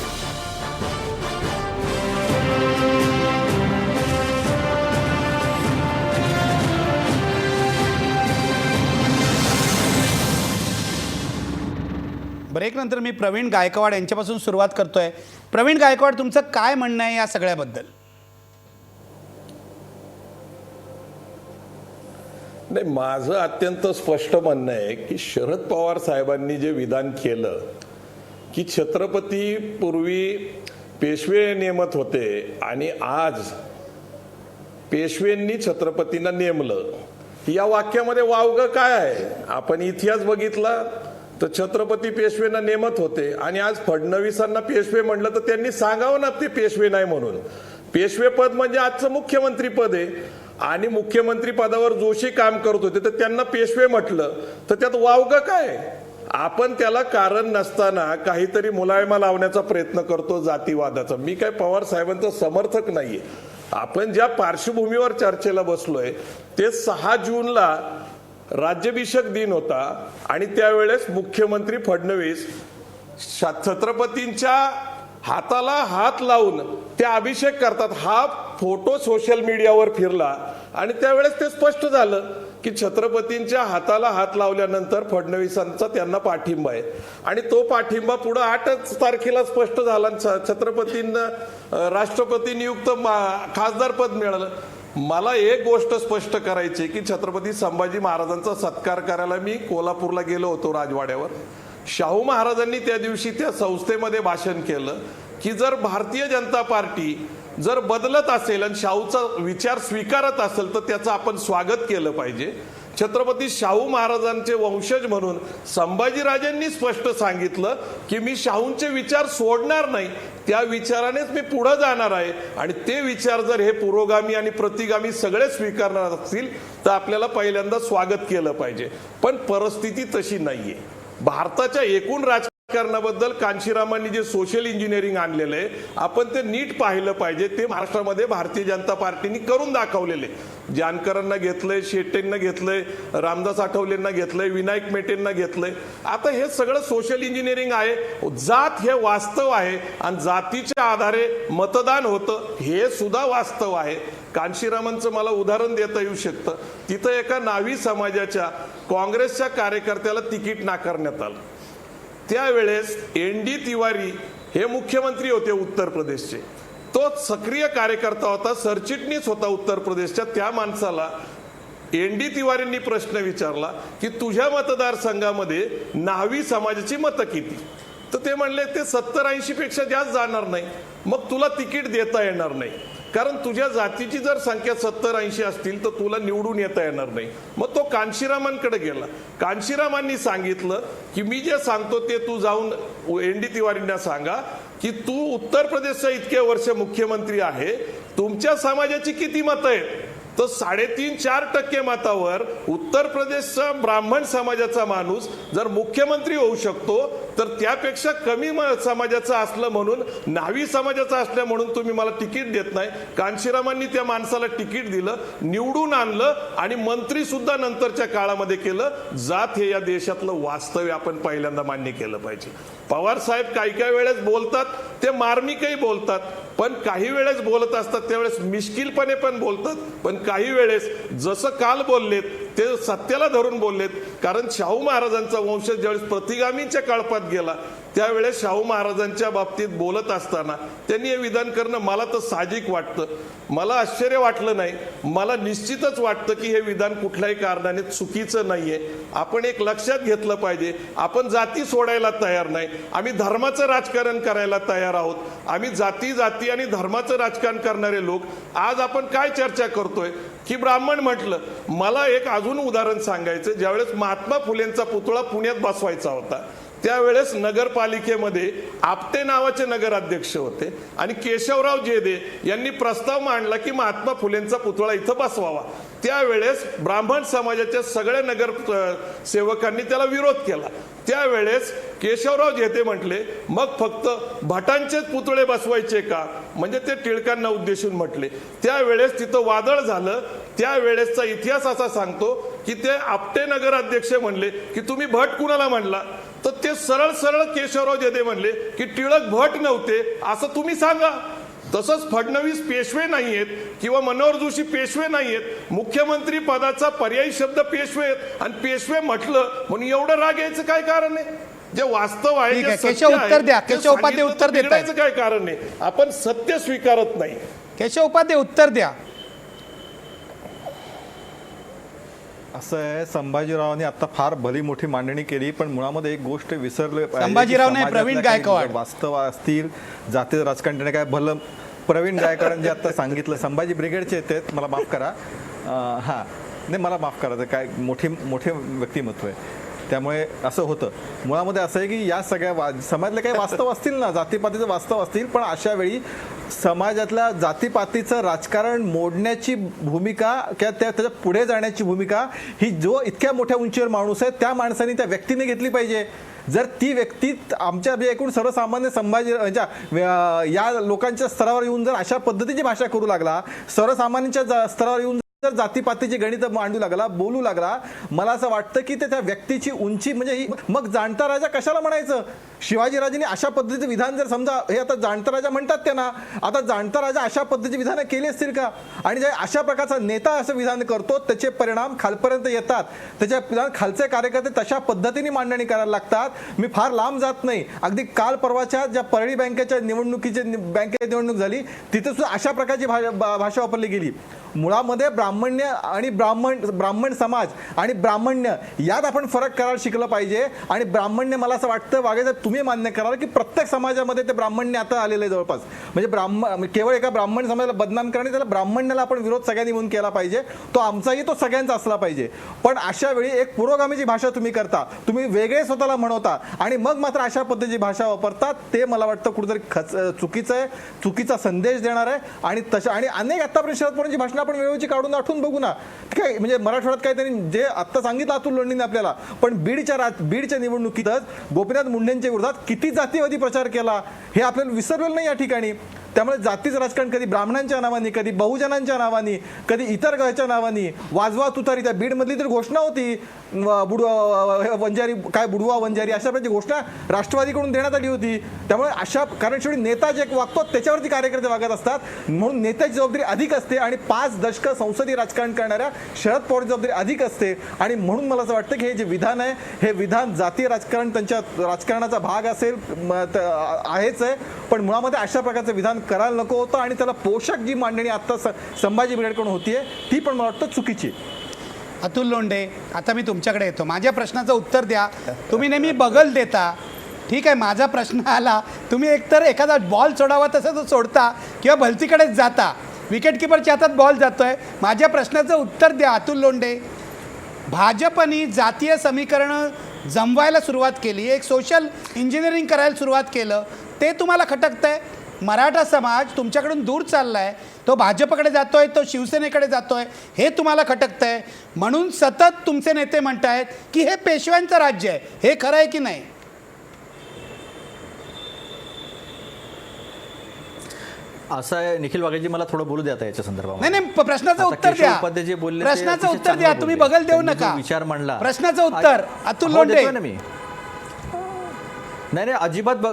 ब्रेक नंतर मी प्रवीण गायकवाड यांच्यापासून सुरुवात करतोय. प्रवीण गायकवाड, तुमचं काय म्हणणं आहे या सगळ्याबद्दल? नाही, माझं अत्यंत स्पष्ट म्हणणं आहे की शरद पवार साहेबांनी जे विधान केलं की छत्रपती पूर्वी पेशवे नेमत होते आणि आज पेशवेंनी छत्रपतींना नेमलं, या वाक्यामध्ये वावगं काय आहे? आपण इतिहास बघितला तर छत्रपती पेशवेंना नेमत होते आणि आज फडणवीसांना पेशवे म्हटलं तर त्यांनी सांगावं ना ते पेशवे नाही म्हणून. पेशवे पद म्हणजे आजचं मुख्यमंत्री पद आहे आणि मुख्यमंत्री पदावर जोशी काम करत होते तर त्यांना पेशवे म्हटलं तर त्यात वावगं काय? आपण त्याला कारण नसताना काहीतरी मुलायमा लावण्याचा प्रयत्न करतो जातीवादाचा. मी काय पवार साहेबांचा समर्थक नाहीये. आपण ज्या पार्श्वभूमीवर चर्चेला बसलोय ते 6 जूनला राज्याभिषेक दिन होता आणि त्यावेळेस मुख्यमंत्री फडणवीस छत्रपतींच्या हाताला हात लावून ते अभिषेक करतात. हा फोटो सोशल मीडियावर फिरला आणि त्यावेळेस ते स्पष्ट झालं की छत्रपतींच्या हाताला हात लावल्यानंतर फडणवीसांचा त्यांना पाठिंबा आहे. आणि तो पाठिंबा पुढे 8 तारखेला स्पष्ट झाला. छत्रपतींना राष्ट्रपती नियुक्त खासदारपद मिळालं. मला एक गोष्ट स्पष्ट करायची की छत्रपती संभाजी महाराजांचा सत्कार करायला मी कोल्हापूरला गेलो होतो राजवाड्यावर. शाहू महाराजांनी त्या दिवशी त्या संस्थेमध्ये भाषण केलं की जर भारतीय जनता पार्टी जर बदलत असेल आणि शाहूचा विचार स्वीकारत असेल तर त्याचं आपण स्वागत केलं पाहिजे. छत्रपती शाहू महाराजांचे वंशज म्हणून संभाजीराजांनी स्पष्ट सांगितलं की मी शाहूंचे विचार सोडणार नाही, त्या विचारानेच मी पुढे जाणार आहे. आणि ते विचार जर हे पुरोगामी आणि प्रतिगामी सगळे स्वीकारणार असतील तर आपल्याला पहिल्यांदा स्वागत केलं पाहिजे. पण परिस्थिती तशी नाहीये. भारताच्या एकूण राजकारणाबद्दल कांशीरामांनी जे सोशल इंजिनिअरिंग आणलेलं आहे आपण ते नीट पाहिलं पाहिजे. ते महाराष्ट्रामध्ये भारतीय जनता पार्टीने करून दाखवलेले. जानकरांना घेतलंय, शेट्टींना घेतलंय, रामदास आठवलेंना घेतलंय, विनायक मेटेंना घेतलंय. आता हे सगळं सोशल इंजिनिअरिंग आहे. जात हे वास्तव आहे आणि जातीच्या आधारे मतदान होतं हे सुद्धा वास्तव आहे. कांशीरामांचं मला उदाहरण देता येऊ शकतं. तिथं एका नावी समाजाच्या काँग्रेसच्या कार्यकर्त्याला तिकीट नाकारण्यात आलं. त्यावेळेस एनडी तिवारी हे मुख्यमंत्री होते उत्तर प्रदेशचे. तो सक्रिय कार्यकर्ता होता, सरचिटणीस होता उत्तर प्रदेशच्या. त्या माणसाला एनडी तिवारींनी प्रश्न विचारला की तुझ्या मतदारसंघामध्ये नावी समाजाची मतं किती? तर ते म्हणले ते 70-80 पेक्षा जास्त जाणार नाही. मग तुला तिकीट देता येणार नाही, कारण तुझ्या जातीची जर संख्या 70-80 असतील तर तुला निवडून येता येणार नाही. मग तो कांशीरामांकडे गेला. कांशीरामांनी सांगितलं की मी जे सांगतो ते तू जाऊन एनडी तिवारींना सांगा की तू उत्तर प्रदेशचा इतके वर्ष मुख्यमंत्री आहे, तुमच्या समाजाची किती मतं आहेत? तर 3.5-4% मतावर उत्तर प्रदेशचा ब्राह्मण समाजाचा माणूस जर मुख्यमंत्री होऊ शकतो तर त्यापेक्षा कमी समाजाचा असलं म्हणून, नावी समाजाचा असल्या म्हणून तुम्ही मला तिकीट देत नाही. कांशीरामांनी त्या माणसाला तिकीट दिलं, निवडून आणलं आणि मंत्री सुद्धा नंतरच्या काळामध्ये केलं. जात हे या देशातलं वास्तव आपण पहिल्यांदा मान्य केलं पाहिजे. पवार साहेब काही वेळेस बोलतात ते मार्मिकही बोलतात, पण काही वेळेस बोलत असतात त्यावेळेस मिश्किलपणे पण बोलतात. पण काही वेळेस जसं काल बोललेत ते सत्याला धरून बोललेत. कारण शाहू महाराजांचा वंशज ज्यावेळेस प्रतिगामींच्या कळपात गेला त्यावेळेस शाहू महाराजांच्या बाबतीत बोलत असताना त्यांनी हे विधान करणं मला तर साहजिक वाटतं. मला आश्चर्य वाटलं नाही. मला निश्चितच वाटतं की हे विधान कुठल्याही कारणाने चुकीचं नाहीये. आपण एक लक्षात घेतलं पाहिजे, आपण जाती सोडायला तयार नाही, आम्ही धर्माचं राजकारण करायला तयार आहोत. आम्ही जाती आणि धर्माचं राजकारण करणारे लोक. आज आपण काय चर्चा करतोय की ब्राह्मण म्हटलं. मला एक अजून उदाहरण सांगायचं. ज्यावेळेस महात्मा फुलेंचा पुतळा पुण्यात बसवायचा होता त्यावेळेस नगरपालिकेमध्ये आपटे नावाचे नगराध्यक्ष होते आणि केशवराव जेदे यांनी प्रस्ताव मांडला की महात्मा फुलेंचा पुतळा इथं बसवावा. त्यावेळेस ब्राह्मण समाजाच्या सगळ्या नगर सेवकांनी त्याला विरोध केला. त्यावेळेस केशवराव जेदे म्हटले मग फक्त भटांचेच पुतळे बसवायचे का, म्हणजे ते टिळकांना उद्देशून म्हटले. त्यावेळेस तिथं वादळ झालं. त्यावेळेसचा इतिहास असा सांगतो की ते आपटे नगराध्यक्ष म्हणले की तुम्ही भट कुणाला म्हणला, तर ते सरळ केशवराव जेदे म्हणले की टिळक भट नव्हते असं तुम्ही सांगा. तसंच फडणवीस पेशवे नाहीयेत किंवा मनोहर जोशी पेशवे नाहीयेत. मुख्यमंत्री पदाचा पर्यायी शब्द पेशवे आहेत आणि पेशवे म्हटलं म्हणून एवढं राग यायचं काय कारण आहे? जे वास्तव आहे, ठीक जे आहे. सत्य केशव आहे, उत्तर द्या. ते केशव उपाध्ये सांगितलं उत्तर तर देत आहेत. बिघडायचं काय कारण आहे? आपण सत्य स्वीकारत नाही. केशव उपाध्ये उत्तर द्या. असं आहे, संभाजीरावांनी आता फार भली मोठी मांडणी केली, पण मुळामध्ये एक गोष्ट विसरले पाहिजे. संभाजीराव नाही, समाजातल्या प्रवीण काही गायकवाड. वास्तव असतील, जातीय राजकारण त्याने काय भलं. प्रवीण गायकवाडांनी आता सांगितलं संभाजी ब्रिगेडचे येतात, मला माफ करा. हां नाही, मला माफ करा, ते काय मोठे व्यक्तिमत्व आहे त्यामुळे असं होतं. मुळामध्ये असं आहे की या सगळ्या समाजातले काही वास्तव असतील ना, जातीपातीचं वास्तव असतील, पण अशा वेळी समाजातल्या जातीपातीचं राजकारण मोडण्याची भूमिका किंवा त्याच्या पुढे जाण्याची भूमिका ही जो इतक्या मोठ्या उंचीवर माणूस आहे त्या माणसाने, त्या व्यक्तीने घेतली पाहिजे. जर ती व्यक्ती आमच्या एकूण सर्वसामान्य या लोकांच्या स्तरावर येऊन जर अशा पद्धतीची भाषा करू लागला, सर्वसामान्यांच्या स्तरावर येऊन जर जातीपातीची गणित मांडू लागला, बोलू लागला, मला असं वाटतं की त्या व्यक्तीची उंची म्हणजे ही मग जाणता राजा कशाला म्हणायचं? शिवाजीराजांनी अशा पद्धतीचे विधान जर समजा हे आता जाणता राजा म्हणतात त्यांना, आता जाणता राजा अशा पद्धतीची विधानं केली असतील का? आणि जे अशा प्रकारचा नेता असं विधान करतो त्याचे परिणाम खालपर्यंत येतात, त्याच्या खालचे कार्यकर्ते तशा पद्धतीने मांडणी करायला लागतात. मी फार लांब जात नाही, अगदी काल परवाच्या ज्या परळी बँकेच्या निवडणुकीची बँकेची निवडणूक झाली तिथे सुद्धा अशा प्रकारची भाषा वापरली गेली. मुळामध्ये ब्राह्मण्य आणि ब्राह्मण समाज आणि ब्राह्मण्य यात आपण फरक करायला शिकलं पाहिजे. आणि ब्राह्मण्य मला असं वाटतं वाघेसाहेब तुम्ही मान्य कराल की प्रत्येक समाजामध्ये ते ब्राह्मण्य आता आलेलं आहे जवळपास. म्हणजे केवळ एका ब्राह्मण समाजाला बदनाम करणे, त्याला ब्राह्मण्याला आपण विरोध सगळ्यांनी म्हणून केला पाहिजे, तो आमचाही तो सगळ्यांचा असला पाहिजे. पण अशा वेळी एक पुरोगामीची भाषा तुम्ही करता, तुम्ही वेगळे स्वतःला म्हणवता आणि मग मात्र अशा पद्धतीची भाषा वापरतात, ते मला वाटतं कुठेतरी चुकीचं आहे, चुकीचा संदेश देणार आहे. आणि तशा आणि अनेक आतापर्यंत शरद पवारांची भाषणं आपण वेळोवेळी काढून आठवून बघू ना, काय म्हणजे मराठवाड्यात काय त्यांनी जे आत्ता सांगितलं अतुल लोंढेंनी आपल्याला, पण बीडच्या निवडणुकीतच गोपीनाथ मुंडेंच्या विरोधात किती जातीवादी प्रचार केला हे आपल्याला विसरलेलं नाही या ठिकाणी. त्यामुळे जातीचं राजकारण कधी ब्राह्मणांच्या नावाने, कधी बहुजनांच्या नावाने, कधी इतर गायच्या नावाने, वाजवा तुतारी, त्या बीडमधली तर घोषणा होती वंजारी काय बुडवा वंजारी अशा प्रकारची घोषणा राष्ट्रवादीकडून देण्यात आली होती. त्यामुळे अशा कारण शेवटी नेता जे वागतो त्याच्यावरती कार्यकर्ते वागत असतात, म्हणून नेत्याची जबाबदारी अधिक असते आणि 5 दशकं संसदीय राजकारण करणाऱ्या शरद पवारची जबाबदारी अधिक असते. आणि म्हणून मला असं वाटतं की हे जे विधान आहे हे विधान जातीय राजकारण त्यांच्या राजकारणाचा भाग असेल आहेच आहे, पण मुळामध्ये अशा प्रकारचं विधान करायला नको होतं. आणि त्याला पोषक जी मांडणी आता संभाजी ब्रिगेडकडून होतीये ती पण मला वाटतं चुकीची. अतुल लोंढे, आता मी तुमच्याकडे येतो. माझ्या प्रश्नाचं उत्तर द्या. तुम्ही नेहमी बगल देता, ठीक आहे, माझा प्रश्न आला, तुम्ही एकतर एखादा बॉल सोडावा तसं तो सोडता किंवा भलतीकडेच जाता. विकेटकीपरच्या हातात बॉल जातोय. माझ्या प्रश्नाचं उत्तर द्या अतुल लोंढे. भाजपनी जातीय समीकरणं जमवायला सुरुवात केली, एक सोशल इंजिनिअरिंग करायला सुरुवात केलं, ते तुम्हाला खटकतंय. मराठा समाज तुमच्याकडून दूर चाललाय, तो भाजपकडे जातोय, तो शिवसेनेकडे जातोय, हे तुम्हाला खटकतंय. म्हणून सतत तुमचे नेते म्हणतायत की हे पेशव्यांचं राज्य आहे. हे खरं आहे की नाही? असं आहे निखिल वाघेजी, मला थोडं बोलू द्या याच्या संदर्भात. नाही नाही, प्रश्नाचं उत्तर द्या. प्रश्नाचं उत्तर द्या. तुम्ही बगल देऊ नका. विचार मांडला. प्रश्नाचं उत्तर अतुल लोंढे. मी नाही अजिबात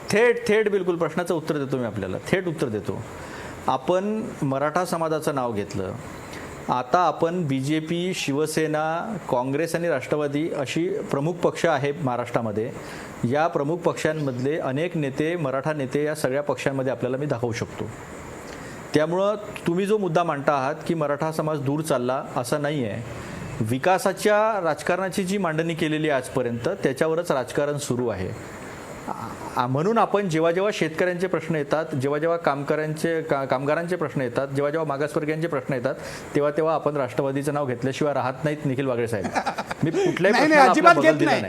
थेट बिलकुल प्रश्नाचं उत्तर देतो मी, आपल्याला थेट उत्तर देतो. आपण मराठा समाजाचं नाव घेतलं, आता आपण BJP, शिवसेना, काँग्रेस आणि राष्ट्रवादी अशी प्रमुख पक्ष आहे महाराष्ट्रामध्ये. या प्रमुख पक्षांमधले अनेक नेते, मराठा नेते या सगळ्या पक्षांमध्ये आपल्याला मी दाखवू शकतो. त्यामुळं तुम्ही जो मुद्दा मांडता आहात की मराठा समाज दूर चालला, असं नाही आहे. विकासाच्या राजकारणाची जी मांडणी केलेली आहे आजपर्यंत त्याच्यावरच राजकारण सुरू आहे. म्हणून आपण जेव्हा शेतकऱ्यांचे प्रश्न येतात, जेव्हा कामगारांचे प्रश्न येतात, जेव्हा मागासवर्गीयांचे प्रश्न येतात, तेव्हा आपण राष्ट्रवादीचं नाव घेतल्याशिवाय राहत नाहीत निखिल वागळे साहेब. मी कुठल्याही अजिबात घेत नाही.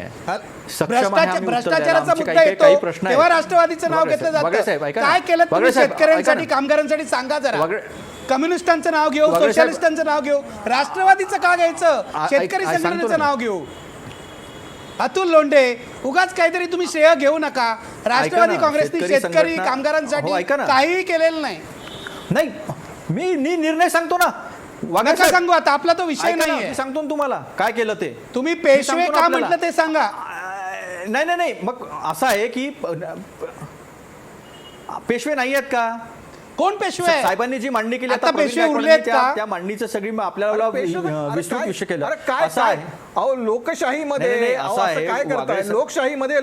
भ्रष्टाचाराचा मुद्दा येतो तेव्हा राष्ट्रवादीचं नाव घेतलं जातं. काय केलं तुम्ही शेतकऱ्यांसाठी, कामगारांसाठी सांगा जरा. कम्युनिस्टांचं नाव घेऊ, सोशलिस्टांचं नाव घेऊ, राष्ट्रवादीचं का घ्यायचं? शेतकरी संघटनेचं नाव घेऊ. अतुल लोंढे, उगाच काहीतरी तुम्ही श्रेय घेऊ नका. राष्ट्रवादी काँग्रेसनी शेतकरी कामगारांसाठी काहीही केलेलं नाही. मी निर्णय सांगतो ना. नका सांगू, आता आपला तो विषय नाही. सांगतो तुम्हाला काय केलं ते. तुम्ही पेशवे का म्हटलं ते सांगा. नाही मग असं आहे की पेशवे नाही आहेत का? कोण पेशवे? साहेबांनी जी मांडणी केली आता पेशवे उरलेत का? त्या मांडणीचं सगळी आपल्याला विस्तृत विषय केलं. असं आहे अहो लोकशाहीमध्ये असं आहे काय करताय? लोकशाहीमध्ये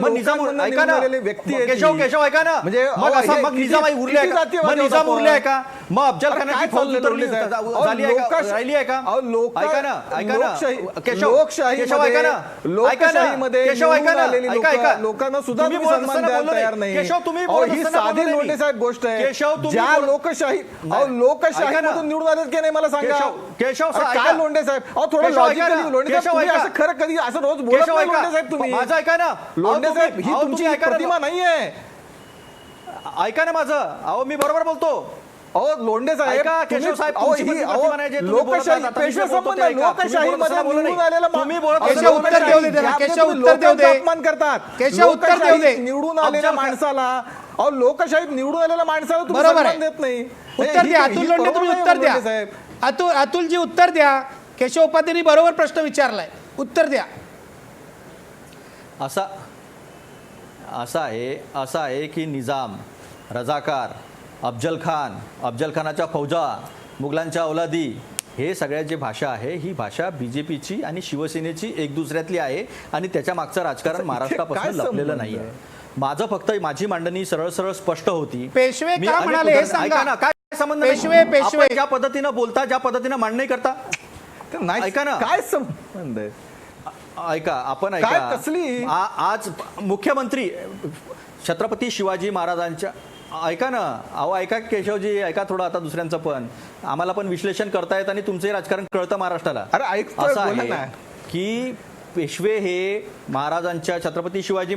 व्यक्ती केशव ऐका ना, म्हणजे मग निजामाई उरले आहे का? निजाम उरले आहे का? मग अफजल खानाची राहिली आहे का? ऐका ना केशव ऐका ना, लोकशाहीमध्ये लोकांना सुद्धा सन्मान द्यायला तयार नाही. केशव तुम्ही ही साधी लोंढे साहेब गोष्ट आहे. ज्या लोकशाहीमधून निवडून आलेत की नाही मला सांगा. केशव काय लोंढे साहेब, अहो थोडं लॉजिकली लोंढे साहेब, असं खरं कधी असं रोज बोलत नाही लोंढे साहेब तुम्ही. माझं ऐका ना लोंढे साहेब, ही तुमची प्रतिमा नाहीये. ऐका ना माझं. अहो मी बरोबर बोलतो. अहो लोंढे साहेब, केशव साहेब, लोकशाही पेशवे संबंध लोकशाहीमध्ये निवडून आलेला तुम्ही बोलत केशव उत्तर देऊ दे. केशव उत्तर देऊ दे. अपमान करतात. केशव उत्तर देऊ दे. निवडून आलेल्या माणसाला, अहो लोकशाहीत निवडून आलेल्या माणसाला तुम्ही बरोबर सन्मान देत नाही. उत्तर द्या अतुल लोंढे, तुम्ही उत्तर द्या. अतुलजी उत्तर द्या. केशव उपाध्यायांनी बरोबर प्रश्न विचारलाय, उत्तर द्या. असं आहे की निजाम, रजाकार, अफजल खानाच्या फौजा, मुघलांच्या औलादी, हे सगळ्याची भाषा आहे, ही भाषा बीजेपीची आणि शिवसेनेची एक दुसऱ्यातली आहे आणि त्याच्या मागचं राजकारण महाराष्ट्रापासून लपलेलं नाही आहे. माझं फक्त माझी मांडणी सरळ सरळ स्पष्ट होती. पेशवे मी का अनेक म्हणाले हे उदाहरणं- सांगा. ऐका ना, काय संबंध पेशवे- नाही? पेशवे. आपण ज्या पद्धतीनं बोलता, ज्या पद्धतीनं मांडणी करता, नाही, ऐका ना. काय संबंध आहे? आपण काय ऐका, कसली? आज मुख्यमंत्री छत्रपती शिवाजी महाराजांच्या, ऐका ना, अहो ऐका केशवजी, ऐका थोडं आता दुसऱ्यांचं पण, आम्हाला पण विश्लेषण करतायत आणि तुमचंही राजकारण कळतं महाराष्ट्राला. अरे ऐकतोय, असं बोला आहे ना. की पेशवे हे महाराजांच्या, छत्रपती शिवाजी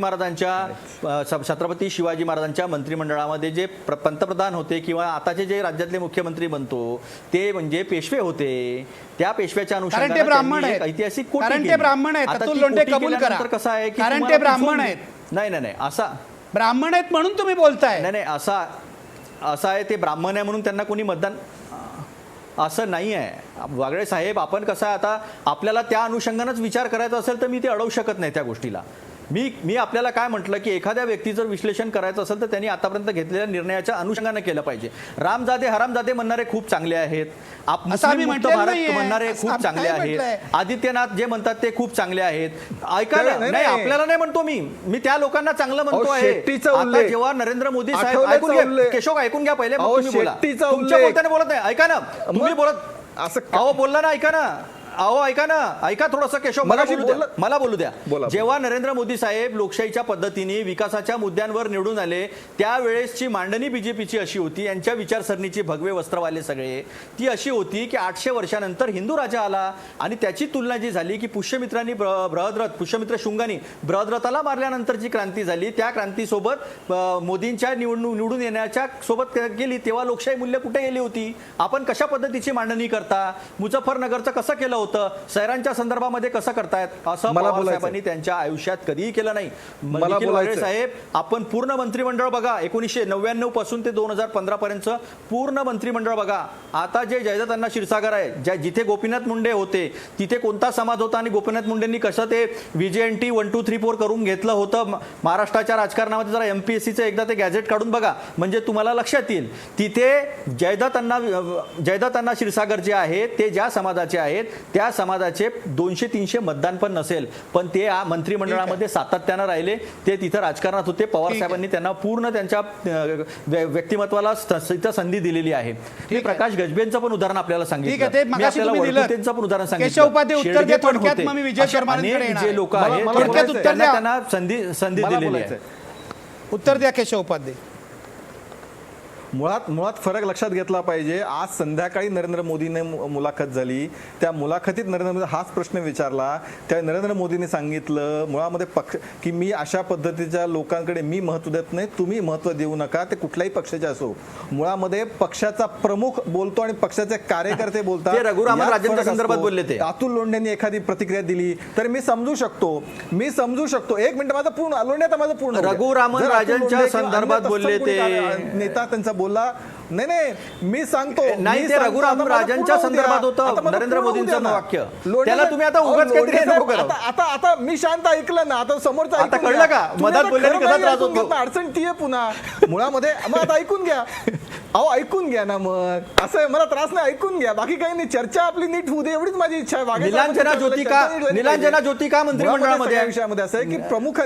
महाराजांच्या मंत्रिमंडळामध्ये जे पंतप्रधान होते किंवा आताचे जे राज्यातले मुख्यमंत्री बनतो ते म्हणजे पेशवे होते. त्या पेशव्याच्या अनुषंगाने कारण ते ब्राह्मण त्यांनी एक आहेत. ऐतिहासिक कोटी कारण ते केली. ब्राह्मण आहेत. आता अतुल ती लोंढे कोटी कबूल करा. केल्यानंतर कसं आहे की कारण तुम्हाला ते ब्राह्मण दिसून- आहेत. नाही असा ब्राह्मण आहेत म्हणून तुम्ही बोलताय. नाही असं आहे, ते ब्राह्मण आहे म्हणून त्यांना कोणी मतदान, असं नाही आहे वागळे साहेब. आपण कसं आहे, आता आपल्याला त्या अनुषंगानंच विचार करायचा असेल तर मी ते अडवू शकत नाही त्या गोष्टीला. मी आपल्याला काय म्हटलं की एखाद्या व्यक्तीचं विश्लेषण करायचं असेल तर त्यांनी आतापर्यंत घेतलेल्या निर्णयाच्या अनुषंगाने केलं पाहिजे. रामजादे हरामजादे म्हणणारे खूप चांगले आहेत, असं आम्ही मुस्लिम मुक्त म्हटलेलं भारत नाहीये. म्हणणारे असं खूप आम्ही चांगले काय आहेत, म्हटलंय? आदित्यनाथ जे म्हणतात ते खूप चांगले आहेत. ऐका ना, नाही, नाही नाही. आपल्याला नाही म्हणतो मी त्या लोकांना चांगलं म्हणतो अहो, आहे. शेट्टीचा आता उल्लेख, जेव्हा नरेंद्र मोदी साहेब, आठवलेचा ऐकून घ्या उल्लेख. केशव, ऐकून घ्या पहिले, मग अहो, तुम्ही बोला. शेट्टीचा तुमच्या उल्लेख. बोलताना बोलत नाही, ऐका ना, तुम्ही बोलत असं अहो बोलला ना, ऐका ना, अहो ऐका ना, ऐका थोडंसं केशव, मला मगाशी बोलू द्या, बोलला- मला बोलू द्या. बोला. जेव्हा नरेंद्र मोदी साहेब लोकशाहीच्या पद्धतीने विकासाच्या मुद्द्यांवर निवडून आले त्यावेळेसची मांडणी बीजेपीची अशी होती, यांच्या विचारसरणीची भगवे वस्त्रवाले सगळे, ती अशी होती की 800 वर्षानंतर हिंदू राजा आला आणि त्याची तुलना जी झाली की पुष्यमित्रांनी पुष्यमित्र शुंगानी बृहद्रथाला मारल्यानंतर जी क्रांती झाली, त्या क्रांतीसोबत मोदींच्या निवडून येण्याच्या सोबत गेली, तेव्हा लोकशाही मूल्य कुठे गेली होती? आपण कशा पद्धतीची मांडणी करता? मुझफ्फरनगरचं कसं केलं होतं, सैरांच्या संदर्भामध्ये कसं करतायत, असं मला पवार बोलायचंय. साहेबांनी त्यांच्या आयुष्यात कधीही केलं नाही. मला निखिल वागळे बोलायचंय. साहेब, आपण पूर्ण मंत्रिमंडळ बघा, 1999 पासून ते 2015 पर्यंत पूर्ण मंत्रिमंडळ बघा. आता जे जयदत्त अण्णा क्षीरसागर आहे, जिथे गोपीनाथ मुंडे होते तिथे कोणता समाज होता आणि गोपीनाथ मुंडेंनी कसं ते VJNT 1 2 3 4 करून घेतलं होतं महाराष्ट्राच्या राजकारणामध्ये, जरा MPSCचं एकदा ते गॅझेट काढून बघा, म्हणजे तुम्हाला लक्षात येईल. तिथे जयदत्त अण्णा क्षीरसागर जे आहेत ते ज्या समाजाचे आहेत त्या समाजाचे 200-300 मतदान पण नसेल, पण ते मंत्रिमंडळामध्ये सातत्यानं राहिले, ते तिथं राजकारणात होते. पवार साहेबांनी त्यांना पूर्ण त्यांच्या व्यक्तिमत्वाला संधी दिलेली आहे. मी प्रकाश गजबेंचं पण उदाहरण आपल्याला ठीक आहे, सांगितलं, ते मी मगाशी आपल्याला तुम्ही दिलं. वडकुतेंचं पण उदाहरण केशव सांगितलं. उपाध्याय उत्तर शेडगे द्या पण थोडक्यात, होते. मग मी विजय अशा शर्मांकडे अनेक येणार जे आहे. लोक मला- आहेत मला थोडक्यात उत्तर द्या. त्यांना संधी मला दिलेली बोलायचंय. आहे. उत्तर द्या केशव उपाध्याय. मुळात फरक लक्षात घेतला पाहिजे. आज संध्याकाळी नरेंद्र मोदीने मुलाखत झाली, त्या मुलाखतीत नरेंद्र मोदी हाच प्रश्न विचारला. त्या नरेंद्र मोदींनी सांगितलं मुळामध्ये पक्ष की मी अशा पद्धतीच्या लोकांकडे मी महत्व देत नाही, तुम्ही महत्व देऊ नका, ते कुठल्याही पक्षाचे असो. मुळामध्ये पक्षाचा प्रमुख बोलतो आणि पक्षाचे कार्यकर्ते बोलतात. ते रघुरामन यात राजनच्या फरक संदर्भात असतो. बोलले ते. अतुल लोंढेंनी एखादी प्रतिक्रिया दिली तर मी समजू शकतो. एक मिनिट, माझं पूर्ण लोंढे, माझं पूर्ण होऊ द्या. रघुरामन जर अतुल राजनच्या लोंढे किंवा संदर्भात अन्य बोलले तत्सम कोणी ते. नेता त्यांचा बोलला नाही, मी सांगतो. नाही, मी ते सांगतो, रघुराम आता माझं राजनच्या पूर्ण होऊ द्या. संदर्भात होतं आता माझं नरेंद्र पूर्ण होऊ मोदींचं द्या ना. वाक्य. लोंढे त्याला साहेब, तुम्ही आता अहो, उगाच काहीतरी लोंढे नको साहेब, करा. आता मी शांत ऐकलं ना, आता समोरचं आता ऐकून कळलं घ्या. का? तुम्ही मधात आता बोलल्याने खरं कसा नाही त्रास ऐकून होतो? घेता, अडचण ती आहे पुन्हा मुळामध्ये. मग आता ऐकून घ्या. अहो ऐकून घ्या ना, मग असं आहे, मला त्रास नाही, ऐकून घ्या, बाकी काही नाही. चर्चा आपली नीट होऊ दे एवढीच माझी इच्छा आहे. वाघे निलांजना साहेबांची ज्योती चर्चा का- नीट झाली निलांजना पाहिजे. ज्योती का मंत्रिमंडळामध्ये मुळामध्ये आहे? सगळ्या विषयामध्ये असं आहे की प्रमुख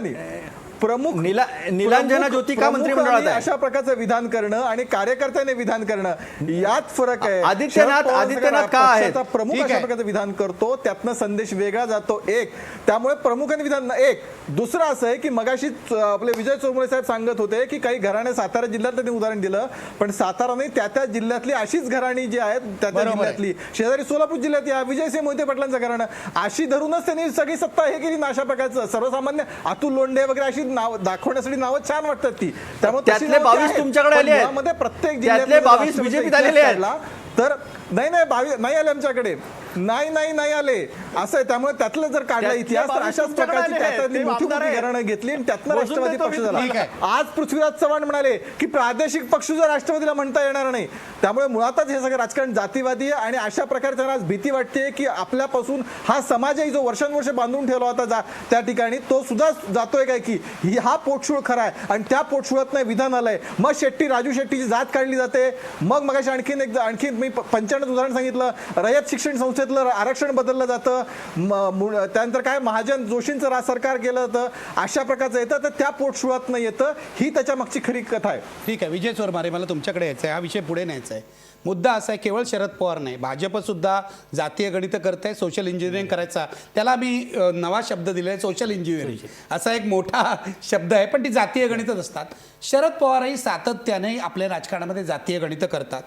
निलांजना ज्योती का मंत्रिमंडळात आहे? अशा प्रकारचं विधान करणं आणि कार्यकर्त्याने विधान करणं यात फरक आहे. आदित्यनाथ का आहेत? पक्षाचा प्रमुख ठीक अशा आहे. प्रकारचं विधान करतो, त्यातनं संदेश वेगळा जातो. एक त्यामुळे प्रमुखाने विधान एक. दुसरं असं आहे की मगाशी आपले विजय चौगुले साहेब सांगत होते की काही घराणे सातारा जिल्ह्यातलं त्यांनी उदाहरण दिलं, पण सातारा नाही, त्या जिल्ह्यातली अशीच घराणी जी आहेत त्या जिल्ह्यातली, शेजारी सोलापूर जिल्ह्यात या विजयसिंह मोहिते पाटलांचं घराणं, अशी धरूनच त्यांनी सगळी सत्ता हे केली ना. अशा प्रकारचं सर्वसामान्य अतुल लोंढे वगैरे अशी नाव दाखवण्यासाठी नावं छान वाटतात ती. त्यामुळे तशी त्यातले नावं 22 आहेत. तुमच्याकडे आले पण आहेत. मुळामध्ये प्रत्येक त्यातले जिल्ह्यातले 22 राष्ट्रपतीचा बीजेपीत इतिहास आलेले आहेत. काढला तर नाही 22 नाही आले आमच्याकडे. नाही आले. असं आहे. त्यामुळे त्यातलं जर काढला त्यातले इतिहास तर 22 अशाच तुमच्याकडे प्रकारची आले आहेत. त्यातली ते मोठी आमदार मोठी आहेत. घराणं घेतली आणि त्यातनं मोजून राष्ट्रवादी देतो पक्ष मी झाला. ठीक आहे. आज पृथ्वीराज चव्हाण म्हणाले की प्रादेशिक पक्ष सुद्धा राष्ट्रवादीला म्हणता येणार नाही. त्यामुळे मुळातच हे सगळं राजकारण जातीवादी आहे आणि अशा प्रकारे त्यांना आज भीती वाटते की आपल्यापासून हा समाजही जो वर्षानुवर्ष बांधून ठेवला होता त्या ठिकाणी तो सुद्धा जातोय काय की हा पोटशूळ खरा आहे आणि त्या पोटशुळात नाही विधान आलंय. मग राजू शेट्टीची जात काढली जाते. मग आणखीन मी 95 उदाहरण सांगितलं. रयत शिक्षण संस्थेतलं आरक्षण बदललं जातं. त्यानंतर काय महाजन जोशींचं सरकार केलं जातं. अशा प्रकारचं येतं तर त्या पोटशुळात नाही येतं. ही त्याच्या मागची खरी कथा आहे. ठीक आहे विजय चोरमारे, मला तुमच्याकडे यायचं आहे, हा विषय पुढे न्यायचा आहे. मुद्दा असा आहे केवळ शरद पवार नाही, भाजपसुद्धा जातीय गणितं करत आहे. सोशल इंजिनिअरिंग करायचा त्याला मी नवा शब्द दिला आहे, सोशल इंजिनिअरिंग असा एक मोठा शब्द आहे, पण ती जातीय गणितच असतात. शरद पवारही सातत्याने आपल्या राजकारणामध्ये जातीय गणितं करतात.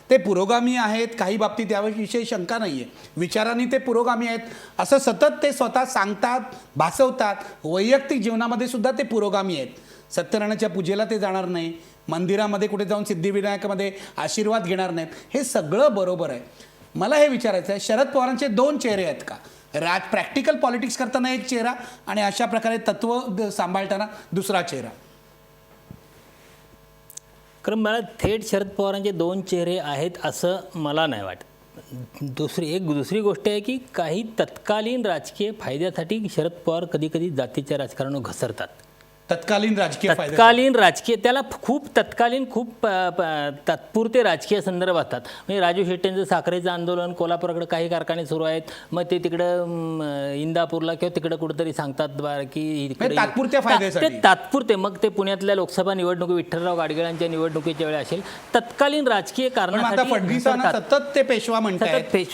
ते पुरोगामी आहेत, काही बाबतीत याविषयी शंका नाही आहे. विचारांनी ते पुरोगामी आहेत असं सतत ते स्वतः सांगतात, भासवतात. वैयक्तिक जीवनामध्ये सुद्धा ते पुरोगामी आहेत. सत्यनारायणाच्या पूजेला ते जाणार नाही, मंदिरामध्ये कुठे जाऊन सिद्धिविनायकामध्ये आशीर्वाद घेणार नाहीत. हे सगळं बरोबर आहे. मला हे विचारायचं आहे, शरद पवारांचे 2 चेहरे आहेत का? प्रॅक्टिकल पॉलिटिक्स करताना एक चेहरा आणि अशा प्रकारे तत्व सांभाळताना दुसरा चेहरा. कारण मला थेट शरद पवारांचे 2 चेहरे आहेत असं मला नाही वाटत. दुसरी गोष्ट आहे की काही तत्कालीन राजकीय फायद्यासाठी शरद पवार कधी कधी जातीच्या राजकारणावर घसरतात. तत्कालीन राजकीय त्याला खूप तात्पुरते राजकीय संदर्भ असतात. म्हणजे राजू शेट्टींचं साखरेचं आंदोलन, कोल्हापूरकडे काही कारखाने सुरू आहेत, मग ते तिकडं इंदापूरला किंवा तिकडं कुठेतरी सांगतात की तात्पुरत्या फायद्यासाठी ते तात्पुरते. मग ते पुण्यातल्या लोकसभा निवडणुकी, विठ्ठलराव गाडगिळांच्या निवडणुकीच्या वेळी असेल, तत्कालीन राजकीय कारणासाठी फडणवीसांना सतत ते पेशवा म्हणतात.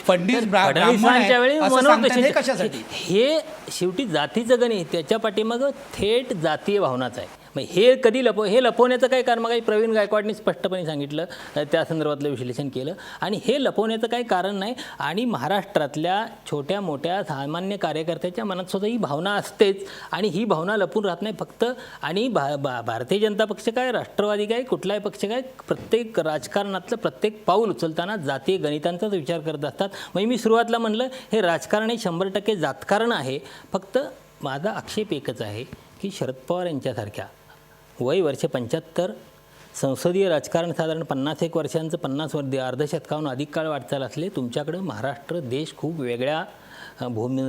फडणवीसांच्या वेळी मनोदशा कशासाठी? हे शेवटी जातीचं गणित, त्याच्या पाठीमागं थेट जातीय भावनाच आहे. मग हे कधी लपवण्याचं काय कारण? मग प्रवीण गायकवाडनी स्पष्टपणे सांगितलं, त्या संदर्भातलं विश्लेषण केलं. आणि हे लपवण्याचं काही कारण नाही. आणि महाराष्ट्रातल्या छोट्या मोठ्या सामान्य कार्यकर्त्याच्या मनात सुद्धा ही भावना असतेच आणि ही भावना लपून राहत नाही फक्त. आणि भारतीय जनता पक्ष काय, राष्ट्रवादी काय, कुठलाही पक्ष काय, प्रत्येक राजकारणातलं प्रत्येक पाऊल उचलताना जातीय गणितांचाच विचार करत असतात. म्हणजे मी सुरुवातीला म्हणलं हे राजकारण हे 100% जातकारण आहे. फक्त माझा आक्षेप एकच आहे की शरद पवार यांच्यासारख्या वय वर्ष 75, संसदीय राजकारण साधारण 51 वर्षांचं, 50 अर्धशतकाहून अधिक काळ वाटचाल असले, तुमच्याकडं महाराष्ट्र देश खूप वेगळ्या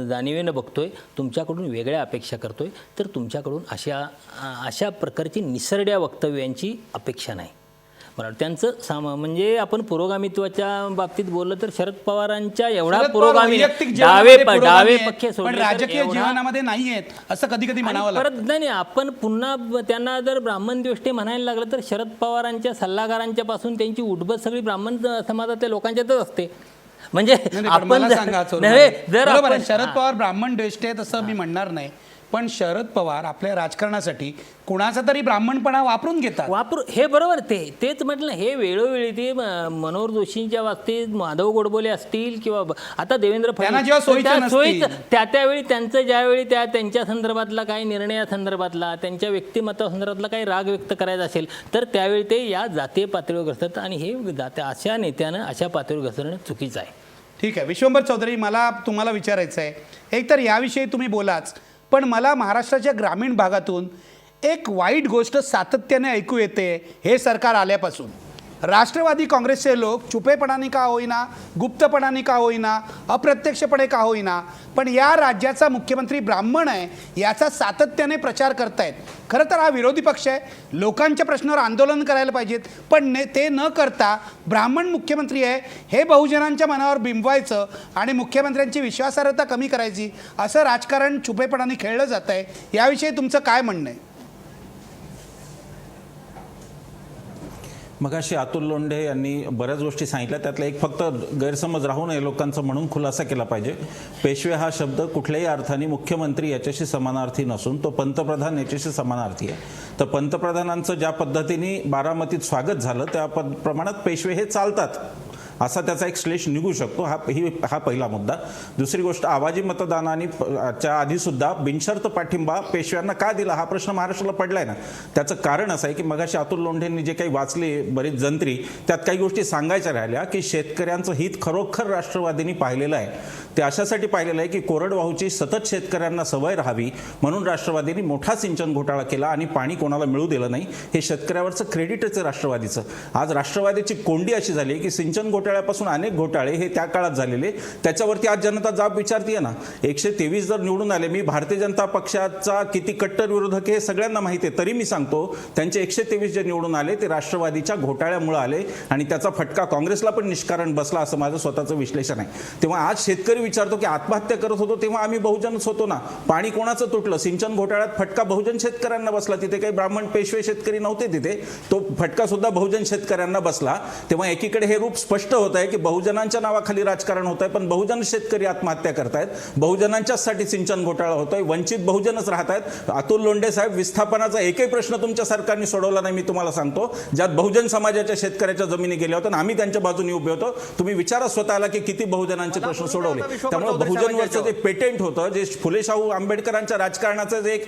जाणीवेनं बघतोय, तुमच्याकडून वेगळ्या अपेक्षा करतोय. तर तुमच्याकडून अशा प्रकारची निसरड्या वक्तव्यांची अपेक्षा नाही. मला त्यांचं म्हणजे आपण पुरोगामित्वाच्या बाबतीत बोललं तर शरद पवारांच्या एवढा पुरोगामी डावे पक्ष राजकीय जीवनामध्ये नाही आहेत असं कधी कधी म्हणावं परत नाही. आपण पुन्हा त्यांना जर ब्राह्मण द्वेष्टे म्हणायला लागलं तर शरद पवारांच्या सल्लागारांच्या पासून त्यांची उठबस सगळी ब्राह्मण समाजातल्या लोकांच्यातच असते. म्हणजे आपण जर शरद पवार ब्राह्मण द्वेष्टे आहेत असं मी म्हणणार नाही, पण शरद पवार आपल्या राजकारणासाठी कुणाचा तरी ब्राह्मणपणा वापरून घेतात. हे बरोबर, तेच म्हटलं. हे वेळोवेळी ते मनोहर जोशींच्या बाबतीत माधव गोडबोले असतील किंवा आता देवेंद्र फडणवीस त्यावेळी त्यांचं ज्यावेळी त्यांच्या संदर्भातला काही निर्णयासंदर्भातला, त्यांच्या व्यक्तिमत्वासंदर्भातला काही राग व्यक्त करायचा असेल तर त्यावेळी ते या जातीय पातळीवर घसरतात आणि हे अशा नेत्यानं अशा पातळीवर घसरणं चुकीचं आहे. ठीक आहे विश्वंभर चौधरी, मला तुम्हाला विचारायचं आहे, एकतर याविषयी तुम्ही बोलाच, पण मला महाराष्ट्राच्या ग्रामीण भागातून एक वाईट गोष्ट सातत्याने ऐकू येते. हे सरकार आल्यापासून राष्ट्रवादी काँग्रेसचे लोक चुपेपणाने का होईना, गुप्तपणाने का होईना, अप्रत्यक्षपणे का होईना, पण या राज्याचा मुख्यमंत्री ब्राह्मण आहे याचा सातत्याने प्रचार करतायत. खरं तर हा विरोधी पक्ष आहे, लोकांच्या प्रश्नावर आंदोलन करायला पाहिजेत, पण ते न करता ब्राह्मण मुख्यमंत्री आहे हे बहुजनांच्या मनावर बिंबवायचं आणि मुख्यमंत्र्यांची विश्वासार्हता कमी करायची, असं राजकारण चुपेपणाने खेळलं जात आहे. याविषयी तुमचं काय म्हणणं आहे? मगाशी अतुल लोंढे यांनी बऱ्याच गोष्टी सांगितल्या, त्यातला एक फक्त गैरसमज राहू नये लोकांचं म्हणून खुलासा केला पाहिजे. पेशवे हा शब्द कुठल्याही अर्थाने मुख्यमंत्री याच्याशी समानार्थी नसून तो पंतप्रधान याच्याशी समानार्थी आहे. तर पंतप्रधानांचं ज्या पद्धतीने बारामतीत स्वागत झालं त्या प्रमाणात पेशवे हे चालतात असा त्याचा एक श्लेष निघू शकतो. हा पहिला मुद्दा. दुसरी गोष्ट, आवाजी मतदानाच्या आधीसुद्धा बिनशर्त पाठिंबा पेशव्यांना का दिला हा प्रश्न महाराष्ट्राला पडलाय ना. त्याचं कारण असं आहे की मगाशी अतुल लोंढेंनी जे काही वाचले बरीच जंत्री, त्यात काही गोष्टी सांगायच्या राहिल्या की शेतकऱ्यांचं हित खरोखर राष्ट्रवादींनी पाहिलेलं आहे. ते अशासाठी पाहिलेलं आहे की कोरडवाहूची सतत शेतकऱ्यांना सवय राहावी म्हणून राष्ट्रवादीने मोठा सिंचन घोटाळा केला आणि पाणी कोणाला मिळू दिलं नाही. हे शेतकऱ्यावरचं क्रेडिटच आहे राष्ट्रवादीचं. आज राष्ट्रवादीची कोंडी अशी झाली की सिंचन घोटाळ्यापासून अनेक घोटाळे हे त्या काळात झालेले, त्याच्यावरती आज जनता जाब विचारतीये ना. 123 जर निवडून आले, मी भारतीय जनता पक्षाचा किती कट्टर विरोधक हे सगळ्यांना माहिती आहे, तरी मी सांगतो त्यांचे 123 जे निवडून आले ते राष्ट्रवादीच्या घोटाळ्यामुळे आले आणि त्याचा फटका काँग्रेसला पण निष्कारण बसला असं माझं स्वतःचं विश्लेषण आहे. तेव्हा आज शेतकरी विचारतो की आत्महत्या करत होतो तेव्हा आम्ही बहुजनच होतो ना. पाणी कोणाचं तुटलं? सिंचन घोटाळ्यात फटका बहुजन शेतकऱ्यांना बसला. तिथे काही ब्राह्मण पेशवे शेतकरी नव्हते, तिथे तो फटका सुद्धा बहुजन शेतकऱ्यांना बसला. तेव्हा एकीकडे हे रूप स्पष्ट होत आहे की बहुजनांच्या नावाखाली राजकारण होत आहे, पण बहुजन शेतकरी आत्महत्या करतायत, बहुजनांच्यासाठी सिंचन घोटाळा होतोय, वंचित बहुजनच राहत आहेत. अतुल लोंढे साहेब, विस्थापनाचा एकही प्रश्न तुमच्या सरकारने सोडवला नाही. मी तुम्हाला सांगतो, ज्यात बहुजन समाजाच्या शेतकऱ्याच्या जमिनी गेल्या होत्या आम्ही त्यांच्या बाजूने उभे होतो. तुम्ही विचारा स्वतःला की किती बहुजनांचे प्रश्न सोडवले. त्यामुळे बहुजनवरचं जे पेटेंट होतं, जे फुले शाहू आंबेडकरांच्या राजकारणाचं जे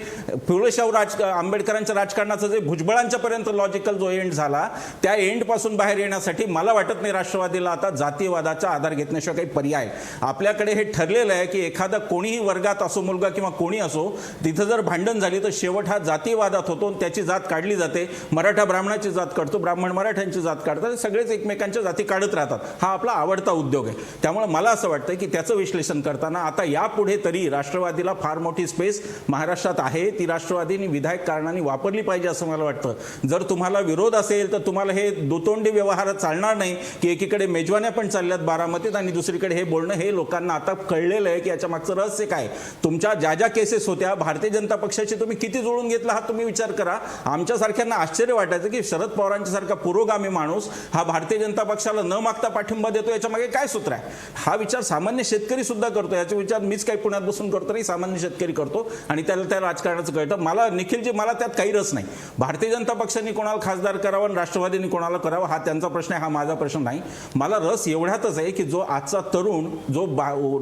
आंबेडकरांच्या राजकारणाचं जे भुजबळांच्या पर्यंत लॉजिकल जो एंड झाला, त्या एंड पासून बाहेर येण्यासाठी मला वाटत नाही राष्ट्रवादीला आता जातीयवादाचा आधार घेतल्याशिवाय काही पर्याय. आपल्याकडे हे ठरलेलं आहे की एखादा कोणीही वर्गात असो, मुलगा किंवा कोणी असो, तिथं जर भांडण झाली तर शेवट हा जातीयवादात होतो, त्याची जात काढली जाते. मराठा ब्राह्मणाची जात काढतो, ब्राह्मण मराठ्यांची जात काढतात, सगळेच एकमेकांच्या जाती काढत राहतात. हा आपला आवडता उद्योग आहे. त्यामुळे मला असं वाटतं की त्याचं विश्लेषण करताना आता यापुढे तरी राष्ट्रवादीला फार मोठी स्पेस महाराष्ट्रात आहे, ती राष्ट्रवादीने विधायक कारणाने वापरली पाहिजे असं मला वाटतं. जर तुम्हाला विरोध असेल तर तुम्हाला हे दुतोंडी व्यवहार चालणार नाही की एकीकडे मेजवान्या पण चालल्यात बारामतीत आणि दुसरीकडे हे बोलणं. हे लोकांना आता कळलेलं आहे की याच्या मागचं रहस्य काय. तुमच्या ज्या ज्या केसेस होत्या भारतीय जनता पक्षाची तुम्ही किती जुळून घेतला हा तुम्ही विचार करा. आमच्यासारख्यांना आश्चर्य वाटायचं की शरद पवारांच्या सारखा पुरोगामी माणूस हा भारतीय जनता पक्षाला न मागता पाठिंबा देतो, याच्या मागे काय सूत्र आहे. हा विचार सामान्य शेतकरी सुद्धा करतो. याचा विचार मीच काही पुण्यात बसून करतो नाही, सामान्य शेतकरी करतो आणि त्याला त्या राजकारणाचं कळतं. मला निखिलजी, मला त्यात काही रस नाही. भारतीय जनता पक्षाने कोणाला खासदार करावं आणि राष्ट्रवादीने कोणाला करावं हा त्यांचा प्रश्न आहे, हा माझा प्रश्न नाही. मला रस एवढ्यातच आहे की जो आजचा तरुण जो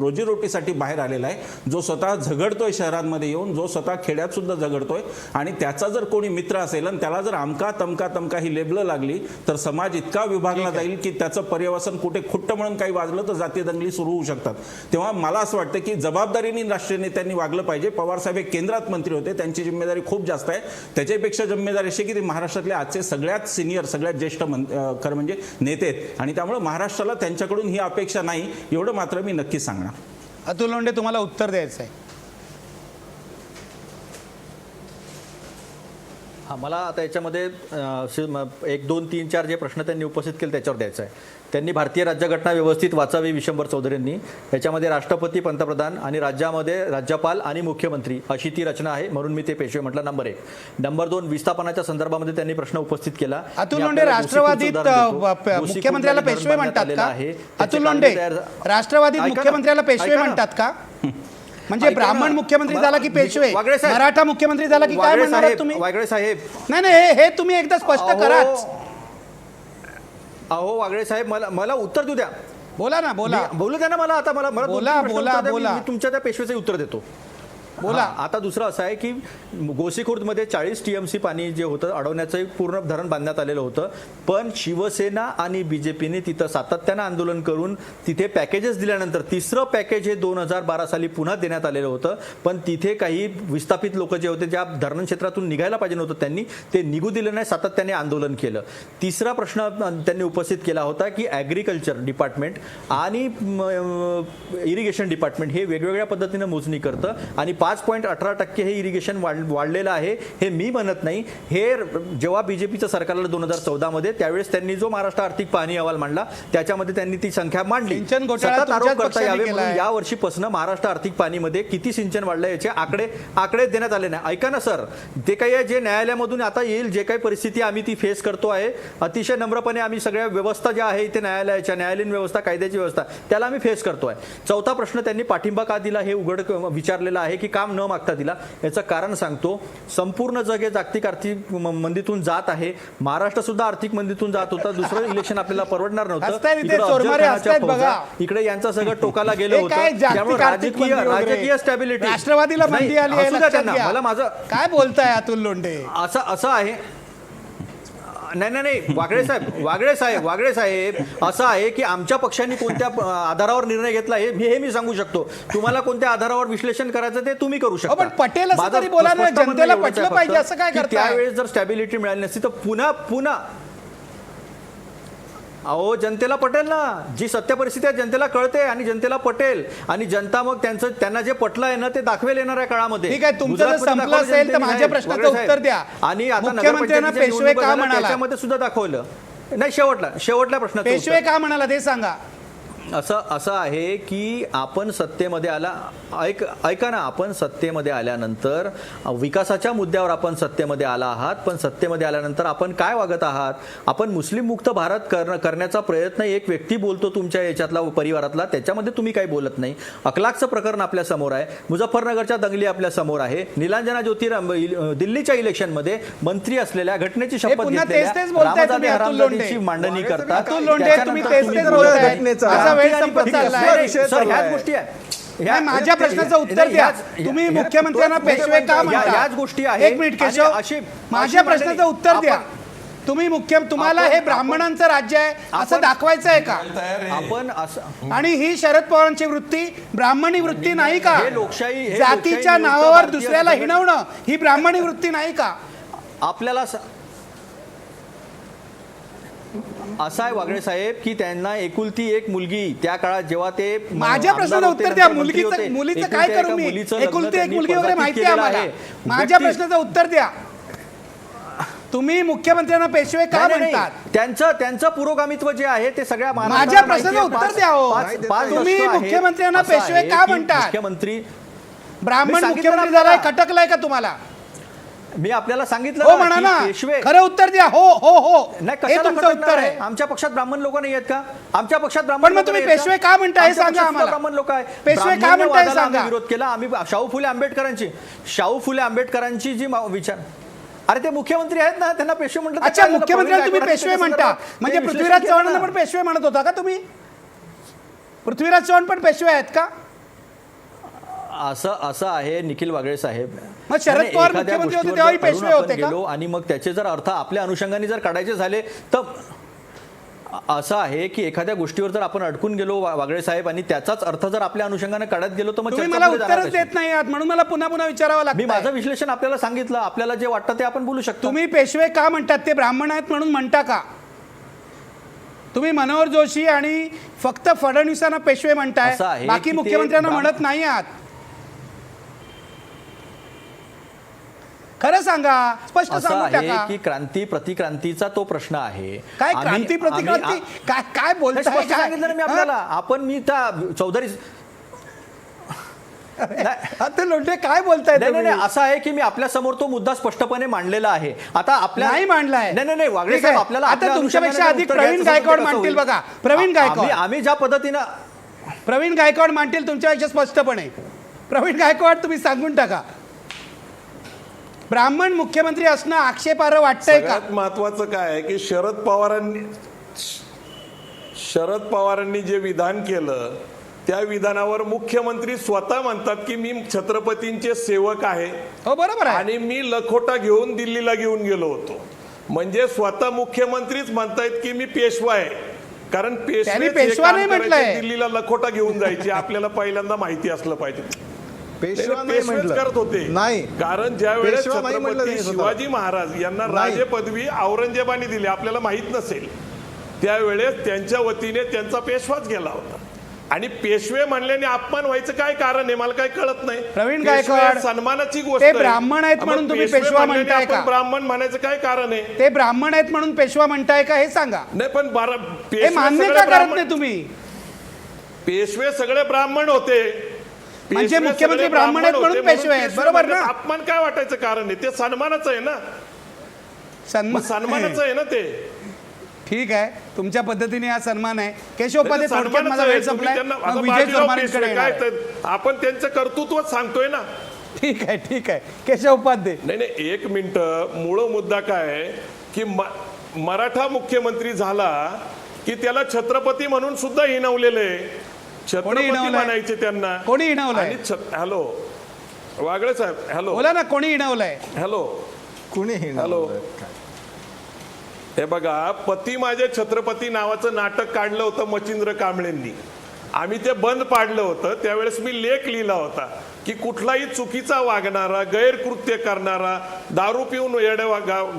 रोजीरोटीसाठी बाहेर आलेला आहे, जो स्वतः झगडतोय शहरांमध्ये येऊन, जो स्वतः खेड्यात सुद्धा झगडतोय आणि त्याचा जर कोणी मित्र असेल आणि त्याला जर अमका तमका ही लेबलं लागली तर समाज इतका विभागला जाईल की त्याचं पर्यवसन कुठे खुट्ट म्हणून काही वाजलं तर जातीय दंगली सुरू होऊ शकतात. तेव्हा मला असं वाटतं की जबाबदारीने राष्ट्रीय नेत्यांनी वागलं पाहिजे. पवारसाहेब हे केंद्रात मंत्री होते, त्यांची जिम्मेदारी खूप जास्त आहे. त्याच्यापेक्षा जिम्मेदारी अशी की ते महाराष्ट्रातले आजचे सगळ्यात सिनियर, सगळ्यात ज्येष्ठ खरं म्हणजे नेते आहेत आणि त्यामुळे महाराष्ट्राला त्यांच्याकडून ही अपेक्षा नाही, एवढं मात्र मी नक्की सांगणार. अतुल लोंढे, तुम्हाला उत्तर द्यायचं आहे. हां, मला आता याच्यामध्ये 1, 2, 3, 4 जे प्रश्न त्यांनी उपस्थित केले त्याच्यावर द्यायचं आहे. त्यांनी भारतीय राज्यघटना व्यवस्थित वाचावी विशंभर चौधरींनी. याच्यामध्ये राष्ट्रपती, पंतप्रधान आणि राज्यामध्ये राज्यपाल आणि मुख्यमंत्री अशी ती रचना आहे, म्हणून मी ते पेशवे म्हटलं. नंबर 1. नंबर 2, विस्थापनाच्या संदर्भामध्ये त्यांनी प्रश्न उपस्थित केला. अतुल लोंढे, राष्ट्रवादीत मुख्यमंत्र्याला पेशवे म्हणतात का? अतुल लोंढे, राष्ट्रवादीत मुख्यमंत्र्याला पेशवे म्हणतात का? म्हणजे ब्राह्मण मुख्यमंत्री झाला की पेशवे, मराठा मुख्यमंत्री झाला की काय म्हणणार तुम्ही? वागळे साहेब, नाही, हे तुम्ही एकदा स्पष्ट कराच. अहो वागळे साहेब, मला उत्तर देऊ द्या. बोला ना, बोलू द्या ना मला. आता मला बोला. मी तुमच्या त्या पेशवेचं उत्तर देतो. बोला. आता दुसरं असं आहे की गोसीखुर्दमध्ये 40 TMC पाणी जे होतं अडवण्याचं पूर्ण धरण बांधण्यात आलेलं होतं, पण शिवसेना आणि बीजेपीने तिथं सातत्यानं आंदोलन करून तिथे पॅकेजेस दिल्यानंतर तिसरं पॅकेज हे 2012 साली पुन्हा देण्यात आलेलं होतं, पण तिथे काही विस्थापित लोक जे होते, ज्या धरण क्षेत्रातून निघायला पाहिजे नव्हतं, त्यांनी ते निघू दिलं नाही, सातत्याने आंदोलन केलं. तिसरा प्रश्न त्यांनी उपस्थित केला होता की ॲग्रिकल्चर डिपार्टमेंट आणि इरिगेशन डिपार्टमेंट हे वेगवेगळ्या पद्धतीनं मोजणी करतं आणि 5.18% हे इरिगेशन वाढलेलं आहे. हे मी म्हणत नाही, हे जेव्हा बीजेपीचं सरकार आलं 2014 मध्ये, त्यावेळेस त्यांनी जो महाराष्ट्र आर्थिक पाहणी अहवाल मांडला त्याच्यामध्ये त्यांनी ती संख्या मांडली. सतत आरोप करता यावे म्हणून या वर्षीपासून महाराष्ट्र आर्थिक पाहणीमध्ये किती सिंचन वाढलं याचे आकडे देण्यात आले नाही. ऐका ना सर, ते काही जे न्यायालयामधून आता येईल, जे काही परिस्थिती आम्ही ती फेस करतो आहे, अतिशय नम्रपणे आम्ही सगळ्या व्यवस्था ज्या आहे ते न्यायालयीन व्यवस्था, कायद्याची व्यवस्था, त्याला आम्ही फेस करतो आहे. चौथा प्रश्न त्यांनी पाठिंबा का दिला हे उघड विचारलेलं आहे की काम न मागता दिला. याचं कारण सांगतो, संपूर्ण जग हे जागतिक आर्थिक मंदीतून जात आहे. महाराष्ट्र सुद्धा आर्थिक मंदीतून जात होता. दुसरं इलेक्शन आपल्याला परवडणार नव्हतं. इकडे यांचं सगळं टोकाला गेलं होतं. त्यामुळे राजकीय स्टॅबिलिटी राष्ट्रवादीला मंदी आली आहे. मला माझं काय बोलताय अतुल लोंढे? असं आहे. नाही वागळे साहेब असं आहे की आमच्या पक्षाने कोणत्या आधारावर निर्णय घेतला हे मी सांगू शकतो. तुम्हाला कोणत्या आधारावर विश्लेषण करायचं ते तुम्ही करू शकता. पण पटेल असं माझं तरी बोला ना, स्पष्ट म्हणणं जनतेला एवढंच आहे पटलं पाहिजे, फक्त असं काय की करताय? त्यावेळेस जर स्टॅबिलिटी मिळाली नसती तर पुन्हा अहो जनतेला पटेल ना, जी सत्य परिस्थिती आहे जनतेला कळते आणि जनतेला पटेल आणि जनता मग त्यांना जे पटलं आहे ना ते दाखवेल येणाऱ्या काळामध्ये. ठीक आहे, तुमचं जर गुजरातमध्ये संपलं दाखवलं असेल तर जनतेने, माझ्या नाही, प्रश्नाचं वागळे उत्तर द्या. साहेब. आणि आता मुख्यमंत्र्यांना नगरपंचायतीच्या पेशवे निवडणुका का झाल्या, म्हणाला? त्याच्यामध्ये सुद्धा दाखवलं. नाही, शेवटल्या प्रश्नाचं पेशवे उत्तर. का म्हणाला ते सांगा. असं आहे की आपण सत्तेमध्ये ऐका ना, आपण सत्तेमध्ये आल्यानंतर विकासाच्या मुद्द्यावर आपण सत्तेमध्ये आला आहात, पण सत्तेमध्ये आल्यानंतर आपण काय वागत आहात? आपण मुस्लिम मुक्त भारत करण्याचा प्रयत्न एक व्यक्ती बोलतो तुमच्या याच्यातला परिवारातला, त्याच्यामध्ये तुम्ही काही बोलत नाही. अखलाकचं प्रकरण आपल्या समोर आहे, मुझफ्फरनगरच्या दंगली आपल्या समोर आहे, निलांजना ज्योतिराम दिल्लीच्या इलेक्शनमध्ये मंत्री असलेल्या घटनेची शपथ पुन्हा घेतलेल्या तेच बोलताय तुम्ही, रामजादे अतुल लोंढे. हरामजादीची मांडणी करतात. अतुल लोंढे, तुम्ही तेच बोलताय. माझा वेळ संपत चाललाय. सर, ह्याच गोष्टी आहे. नाही, माझ्या प्रश्नाचं उत्तर द्या. तुम्ही मुख्यमंत्र्यांना पेशवे का म्हणता? याच गोष्टी आहेत. एक मिनिट केशव, माझ्या प्रश्नाचं उत्तर द्या. तुम्हाला हे ब्राह्मणांचं राज्य आहे असं दाखवायचं आहे का? आपण असं आणि ही शरद पवारांची वृत्ती ब्राह्मणी वृत्ती नाही का? हे लोकशाही जातीच्या मुक्त नावावर भारतीय दुसऱ्याला हिणवणं ही ब्राह्मणी वृत्ती नाही का? आपल्याला असं आहे वागळे साहेब की त्यांना एकुलती एक मुलगी त्या काळात जेव्हा ते माझ्या प्रश्नाचं उत्तर द्या. मुलीचं काय करू मी? एकुलती एक मुलगी वगैरे माहिती आहे आम्हाला. माझ्या प्रश्नाचं उत्तर द्या. तुम्ही मुख्यमंत्र्यांना पेशवे का म्हणतात? त्यांचं पुरोगामित्व जे आहे ते सगळ्या माझ्या प्रश्नाचं उत्तर द्या हो. तुम्ही मुख्यमंत्र्यांना पेशवे का म्हणतात? मुख्यमंत्री ब्राह्मण मुख्यमंत्री झालाय, कटकलाय का तुम्हाला? मी आपल्याला सांगितलं हो म्हणा ना, खरं उत्तर द्या. हो हो हो, हे तुमचं उत्तर आहे. आमच्या पक्षात ब्राह्मण लोक नाही आहेत का? आमच्या पक्षात पण मग तुम्ही पेशवे का म्हणताय हे सांगा आम्हाला. ब्राह्मण लोक आहे, पेशवे का म्हणताय हे सांगा. विरोध केला आम्ही. शाहू फुले आंबेडकरांची जी विचार, अरे ते मुख्यमंत्री आहेत ना, त्यांना पेशवे म्हणतात. अच्छा, मुख्यमंत्र्यांना तुम्ही पेशवे म्हणता म्हणजे पृथ्वीराज चव्हाणांना पण पेशवे म्हणत होता का तुम्ही? पृथ्वीराज चव्हाण पण पेशवे आहेत का? असं आहे निखिल वागळे साहेब. मग शरद पवार मुख्यमंत्री होते तेव्हाही पेशवे होते का? आणि मग त्याचे जर अर्थ आपल्या अनुषंगाने जर काढायचे झाले तर असं आहे की एखाद्या गोष्टीवर जर आपण अडकून गेलो वागळे साहेब आणि त्याचाच अर्थ जर आपल्या अनुषंगाने काढत गेलो तर मग तुम्ही मला उत्तरच देत नाही आहात, म्हणून मला पुन्हा विचारावं लागतं. मी माझं विश्लेषण आपल्याला सांगितलं, आपल्याला जे वाटतं ते आपण बोलू शकतो. तुम्ही पेशवे का म्हणतात? ते ब्राह्मण आहेत म्हणून म्हणता का? तुम्ही मनोहर जोशी आणि फक्त फडणवीसांना पेशवे म्हणताय, बाकी मुख्यमंत्र्यांना म्हणत नाही आहात. खरं सांगा, स्पष्ट सांगू टाका. की क्रांती प्रतिक्रांतीचा तो प्रश्न आहे. काय क्रांती प्रतिक्रांती काय बोलताय? सांगितलं ना मी आपल्याला. मी त्या चौधरी ते लोंढे काय बोलताय? नाही, असं आहे की मी आपल्या समोर तो मुद्दा स्पष्टपणे मांडलेला आहे. आता आपल्या नाही मांडलाय. नाही वागळे साहेब, आपल्याला आता तुमच्यापेक्षा अधिक प्रवीण गायकवाड मांडतील बघा. प्रवीण गायकवाड, आम्ही ज्या पद्धतीनं प्रवीण गायकवाड मांडतील तुमच्यापेक्षा स्पष्टपणे. प्रवीण गायकवाड, तुम्ही सांगून टाका. ब्राह्मण मुख्यमंत्री असणं आक्षेपार्ह वाटतंय का? सगळ्यात महत्वाचं काय आहे की शरद पवारांनी जे विधान केलं त्या विधानावर मुख्यमंत्री स्वतः म्हणतात की मी छत्रपतींचे सेवक आहे. हो, बरोबर आहे. आणि मी लखोटा घेऊन दिल्लीला घेऊन गेलो होतो. म्हणजे स्वतः मुख्यमंत्रीच म्हणतायत की मी पेशवा आहे. कारण पेशवा नाही म्हटलंय, दिल्लीला लखोटा घेऊन जायची. आपल्याला पहिल्यांदा माहिती असलं पाहिजे. पेशवा नाही म्हटलं करत होते नाही, कारण ज्या वेळेस पेशवा नाही म्हटलं छत्रपती शिवाजी महाराज यांना राजे पदवी औरंगजेबाने दिली, आपल्याला माहित नसेल, त्यावेळेस त्यांच्या वतीने त्यांचा पेशवाच गेला होता. आणि पेशवे म्हणल्याने अपमान व्हायचं काय कारण आहे मला काही कळत नाही. प्रवीण गायकवाड, सन्मानाची गोष्ट ते ब्राह्मण आहेत म्हणून तुम्ही पेशवा म्हणताय का? ब्राह्मण म्हणायचं काय कारण आहे? ते ब्राह्मण आहेत म्हणून पेशवा म्हणताय का हे सांगा. नाही, पण हे मान्य का करत नाही तुम्ही? पेशवे सगळे ब्राह्मण होते. म्हणजे मुख्यमंत्री ब्राह्मण आहेत म्हणून पेशवे आहेत, बरोबर ना? अपमान काय वाटायचं कारण आहे? ते सन्मानाचं आहे ना. सन्मानाचं आहे ना ते. ठीक आहे, तुमच्या पद्धतीने हा सन्मान आहे. केशव उपाध्ये, थोडक्यात माझा वेळ संपलाय. आपण त्यांचं कर्तृत्व सांगतोय ना. ठीक आहे केशव उपाध्ये. नाही, एक मिनिट. मूळ मुद्दा काय आहे की मराठा मुख्यमंत्री झाला की त्याला छत्रपती म्हणून सुद्धा हिणवलेले. छत्रपती म्हणायचे त्यांना. कोणी हिणवलंय? हॅलो वागळे साहेब, हॅलो बोला ना, कोणी हिणवलंय? हॅलो कुणी हॅलो हे बघा, पती माझे छत्रपती नावाचं नाटक काढलं होतं मच्छिंद्र कांबळेंनी. आम्ही ते बंद पाडलं होतं. त्यावेळेस मी लेख लिहिला होता की कुठलाही चुकीचा वागणारा, गैरकृत्य करणारा, दारू पिऊन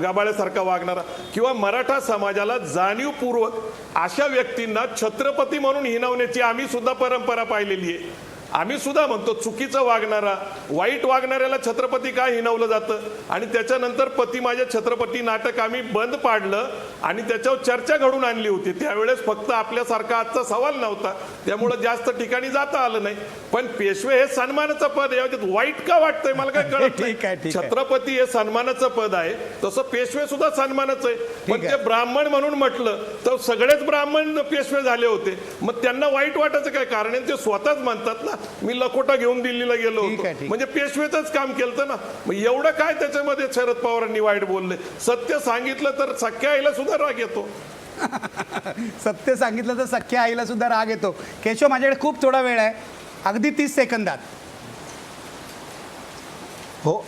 गबाळ्यासारखा वागणारा किंवा मराठा समाजाला जाणीवपूर्वक अशा व्यक्तींना छत्रपती म्हणून हिणवण्याची आम्ही सुद्धा परंपरा पाहिलेली आहे. आम्ही सुद्धा म्हणतो चुकीचं वागणारा, वाईट वागणाऱ्याला छत्रपती का हिणवलं जातं. आणि त्याच्यानंतर पती माझे छत्रपती नाटक आम्ही बंद पाडलं आणि त्याच्यावर चर्चा घडून आणली होती. त्यावेळेस फक्त आपल्यासारखा आजचा सवाल नव्हता, त्यामुळे जास्त ठिकाणी जाता आलं नाही. पण पेशवे हे सन्मानाचं पद आहे, वाईट का वाटतंय मला काय कळत ठीक आहे. नाही. छत्रपती हे सन्मानाचं पद आहे, तसं पेशवे सुद्धा सन्मानाचं आहे. पण ते ब्राह्मण म्हणून म्हटलं तर सगळेच ब्राह्मण पेशवे झाले होते, मग त्यांना वाईट वाटायचं काय कारण आहे. ते स्वतःच म्हणतात ना, मी लकोटा घेऊन दिल्लीला गेलो होतो, म्हणजे पेशवेच काम केलं ना. मग एवढं काय त्याच्यामध्ये शरद पवारांनी वाईट बोलले. सत्य सांगितलं तर सख्या आईला सुद्धा राग येतो. सत्य सांगितलं तर सख्या आईला सुद्धा राग येतो. केशव, माझ्याकडे खूप थोडा वेळ आहे, अगदी 30 सेकंदात. हो,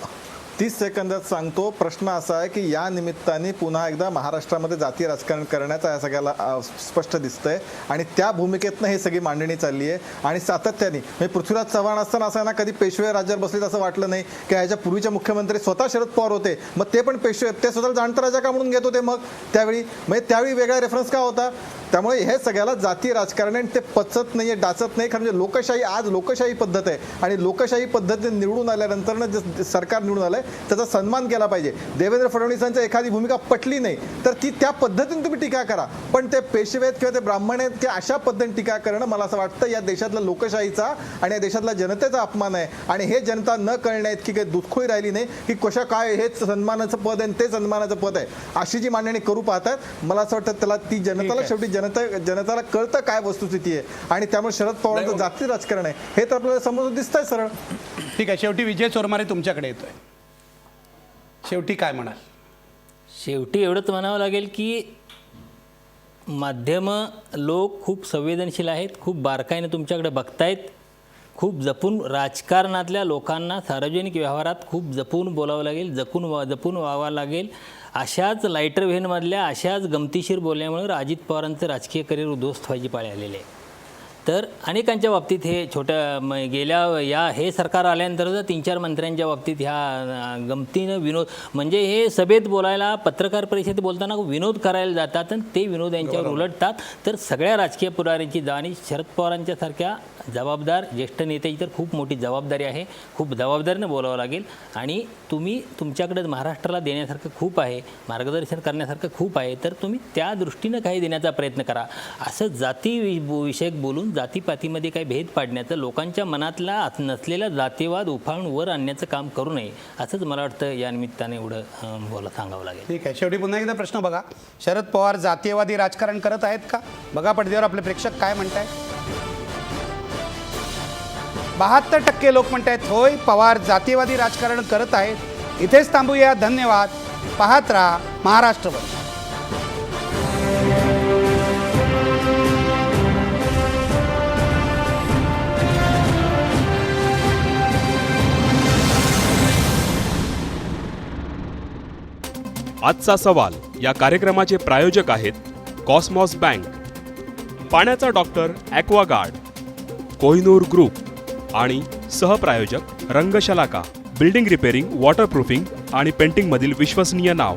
30 सेकंदात सांगतो. प्रश्न असा आहे की या निमित्ताने पुन्हा एकदा महाराष्ट्रामध्ये जातीय राजकारण करण्याचा या सगळ्याला स्पष्ट दिसतंय आणि त्या भूमिकेतनं हे सगळी मांडणी चालली आहे. आणि सातत्याने म्हणजे पृथ्वीराज चव्हाण असताना असं ना कधी पेशवे राज्यावर बसलेत असं वाटलं नाही की ह्याच्या पूर्वीचे मुख्यमंत्री स्वतः शरद पवार होते, मग ते पण पेशवे, ते स्वतः जाणता राजा का म्हणून घेत होते. मग त्यावेळी वेगळा रेफरन्स का होता. त्यामुळे हे सगळ्याला जातीय राजकारण आणि ते पचत नाहीये, डाचत नाही. कारण म्हणजे लोकशाही, आज लोकशाही पद्धत आहे आणि लोकशाही पद्धतीने निवडून आल्यानंतर जे सरकार निवडून आलंय त्याचा सन्मान केला पाहिजे. देवेंद्र फडणवीसांची एखादी भूमिका पटली नाही तर ती त्या पद्धतीने तुम्ही टीका करा, पण ते पेशवे आहेत किंवा ते ब्राह्मण आहेत की अशा पद्धतीने टीका करणं मला असं वाटतं या देशातल्या लोकशाहीचा आणि या देशातल्या जनतेचा अपमान आहे. आणि हे जनता न कळण्यात की काही दुधखोई राहिली नाही की कशा काय हेच सन्मानाचं पद आहे ते सन्मानाचं पद आहे अशी जी मांडणी करू पाहतात. मला असं वाटतं त्याला ती जनतेला शेवटी जनताला कळतं काय वस्तुस्थिती आहे आणि त्यामुळे शरद पवारांचं जातीय राजकारण आहे हे तर आपल्याला समोर दिसतंय सरळ. ठीक आहे, शेवटी विजय चोरमारे तुमच्याकडे येतोय. शेवटी काय म्हणाल? शेवटी एवढंच म्हणावं लागेल की माध्यम लोक खूप संवेदनशील आहेत, खूप बारकाईने तुमच्याकडे बघतायत. खूप जपून राजकारणातल्या लोकांना सार्वजनिक व्यवहारात खूप जपून बोलावं लागेल, जपून व्हावं लागेल. अशाच लाईटर व्हेनमधल्या अशाच गमतीशीर बोलण्यामुळे अजित पवारांचं राजकीय करिअर उद्ध्वस्त व्हायची पाळी आलेली आहे. तर अनेकांच्या बाबतीत हे गेल्या हे सरकार आल्यानंतर 3-4 मंत्र्यांच्या बाबतीत ह्या गमतीनं विनोद, म्हणजे हे सभेत बोलायला, पत्रकार परिषदेत बोलताना विनोद करायला जातात आणि ते विनोद यांच्यावर उलटतात. तर सगळ्या राजकीय पुढाऱ्यांची जाणीव, शरद पवारांच्या सारख्या जबाबदार ज्येष्ठ नेत्याची तर खूप मोठी जबाबदारी आहे. खूप जबाबदारीने बोलावं लागेल. आणि तुमच्याकडे महाराष्ट्राला देण्यासारखं खूप आहे, मार्गदर्शन करण्यासारखं खूप आहे, तर तुम्ही त्या दृष्टीनं काही देण्याचा प्रयत्न करा. असं जातीविषयक बोलून जातीपातीमध्ये काही भेद पाडण्याचं, लोकांच्या मनातला नसलेला जातीवाद उफाळून वर आणण्याचं काम करू नये, असंच मला वाटतं या निमित्ताने एवढं सांगावं लागेल. ठीक आहे, शेवटी पुन्हा एकदा प्रश्न बघा, शरद पवार जातीयवादी राजकारण करत आहेत का? बघा पडद्यावर आपले प्रेक्षक काय म्हणतायत. 72% लोक म्हणतायत होय, पवार जातीयवादी राजकारण करत आहेत. इथेच थांबूया. धन्यवाद. पाहत राहा महाराष्ट्रभर. आजचा सवाल या कार्यक्रमाचे प्रायोजक आहेत कॉस्मॉस बँक, पाण्याचा डॉक्टर ॲक्वागार्ड, कोहिनूर ग्रुप आणि सहप्रायोजक रंगशलाका. बिल्डिंग रिपेअरिंग, वॉटरप्रूफिंग आणि पेंटिंगमधील विश्वसनीय नाव.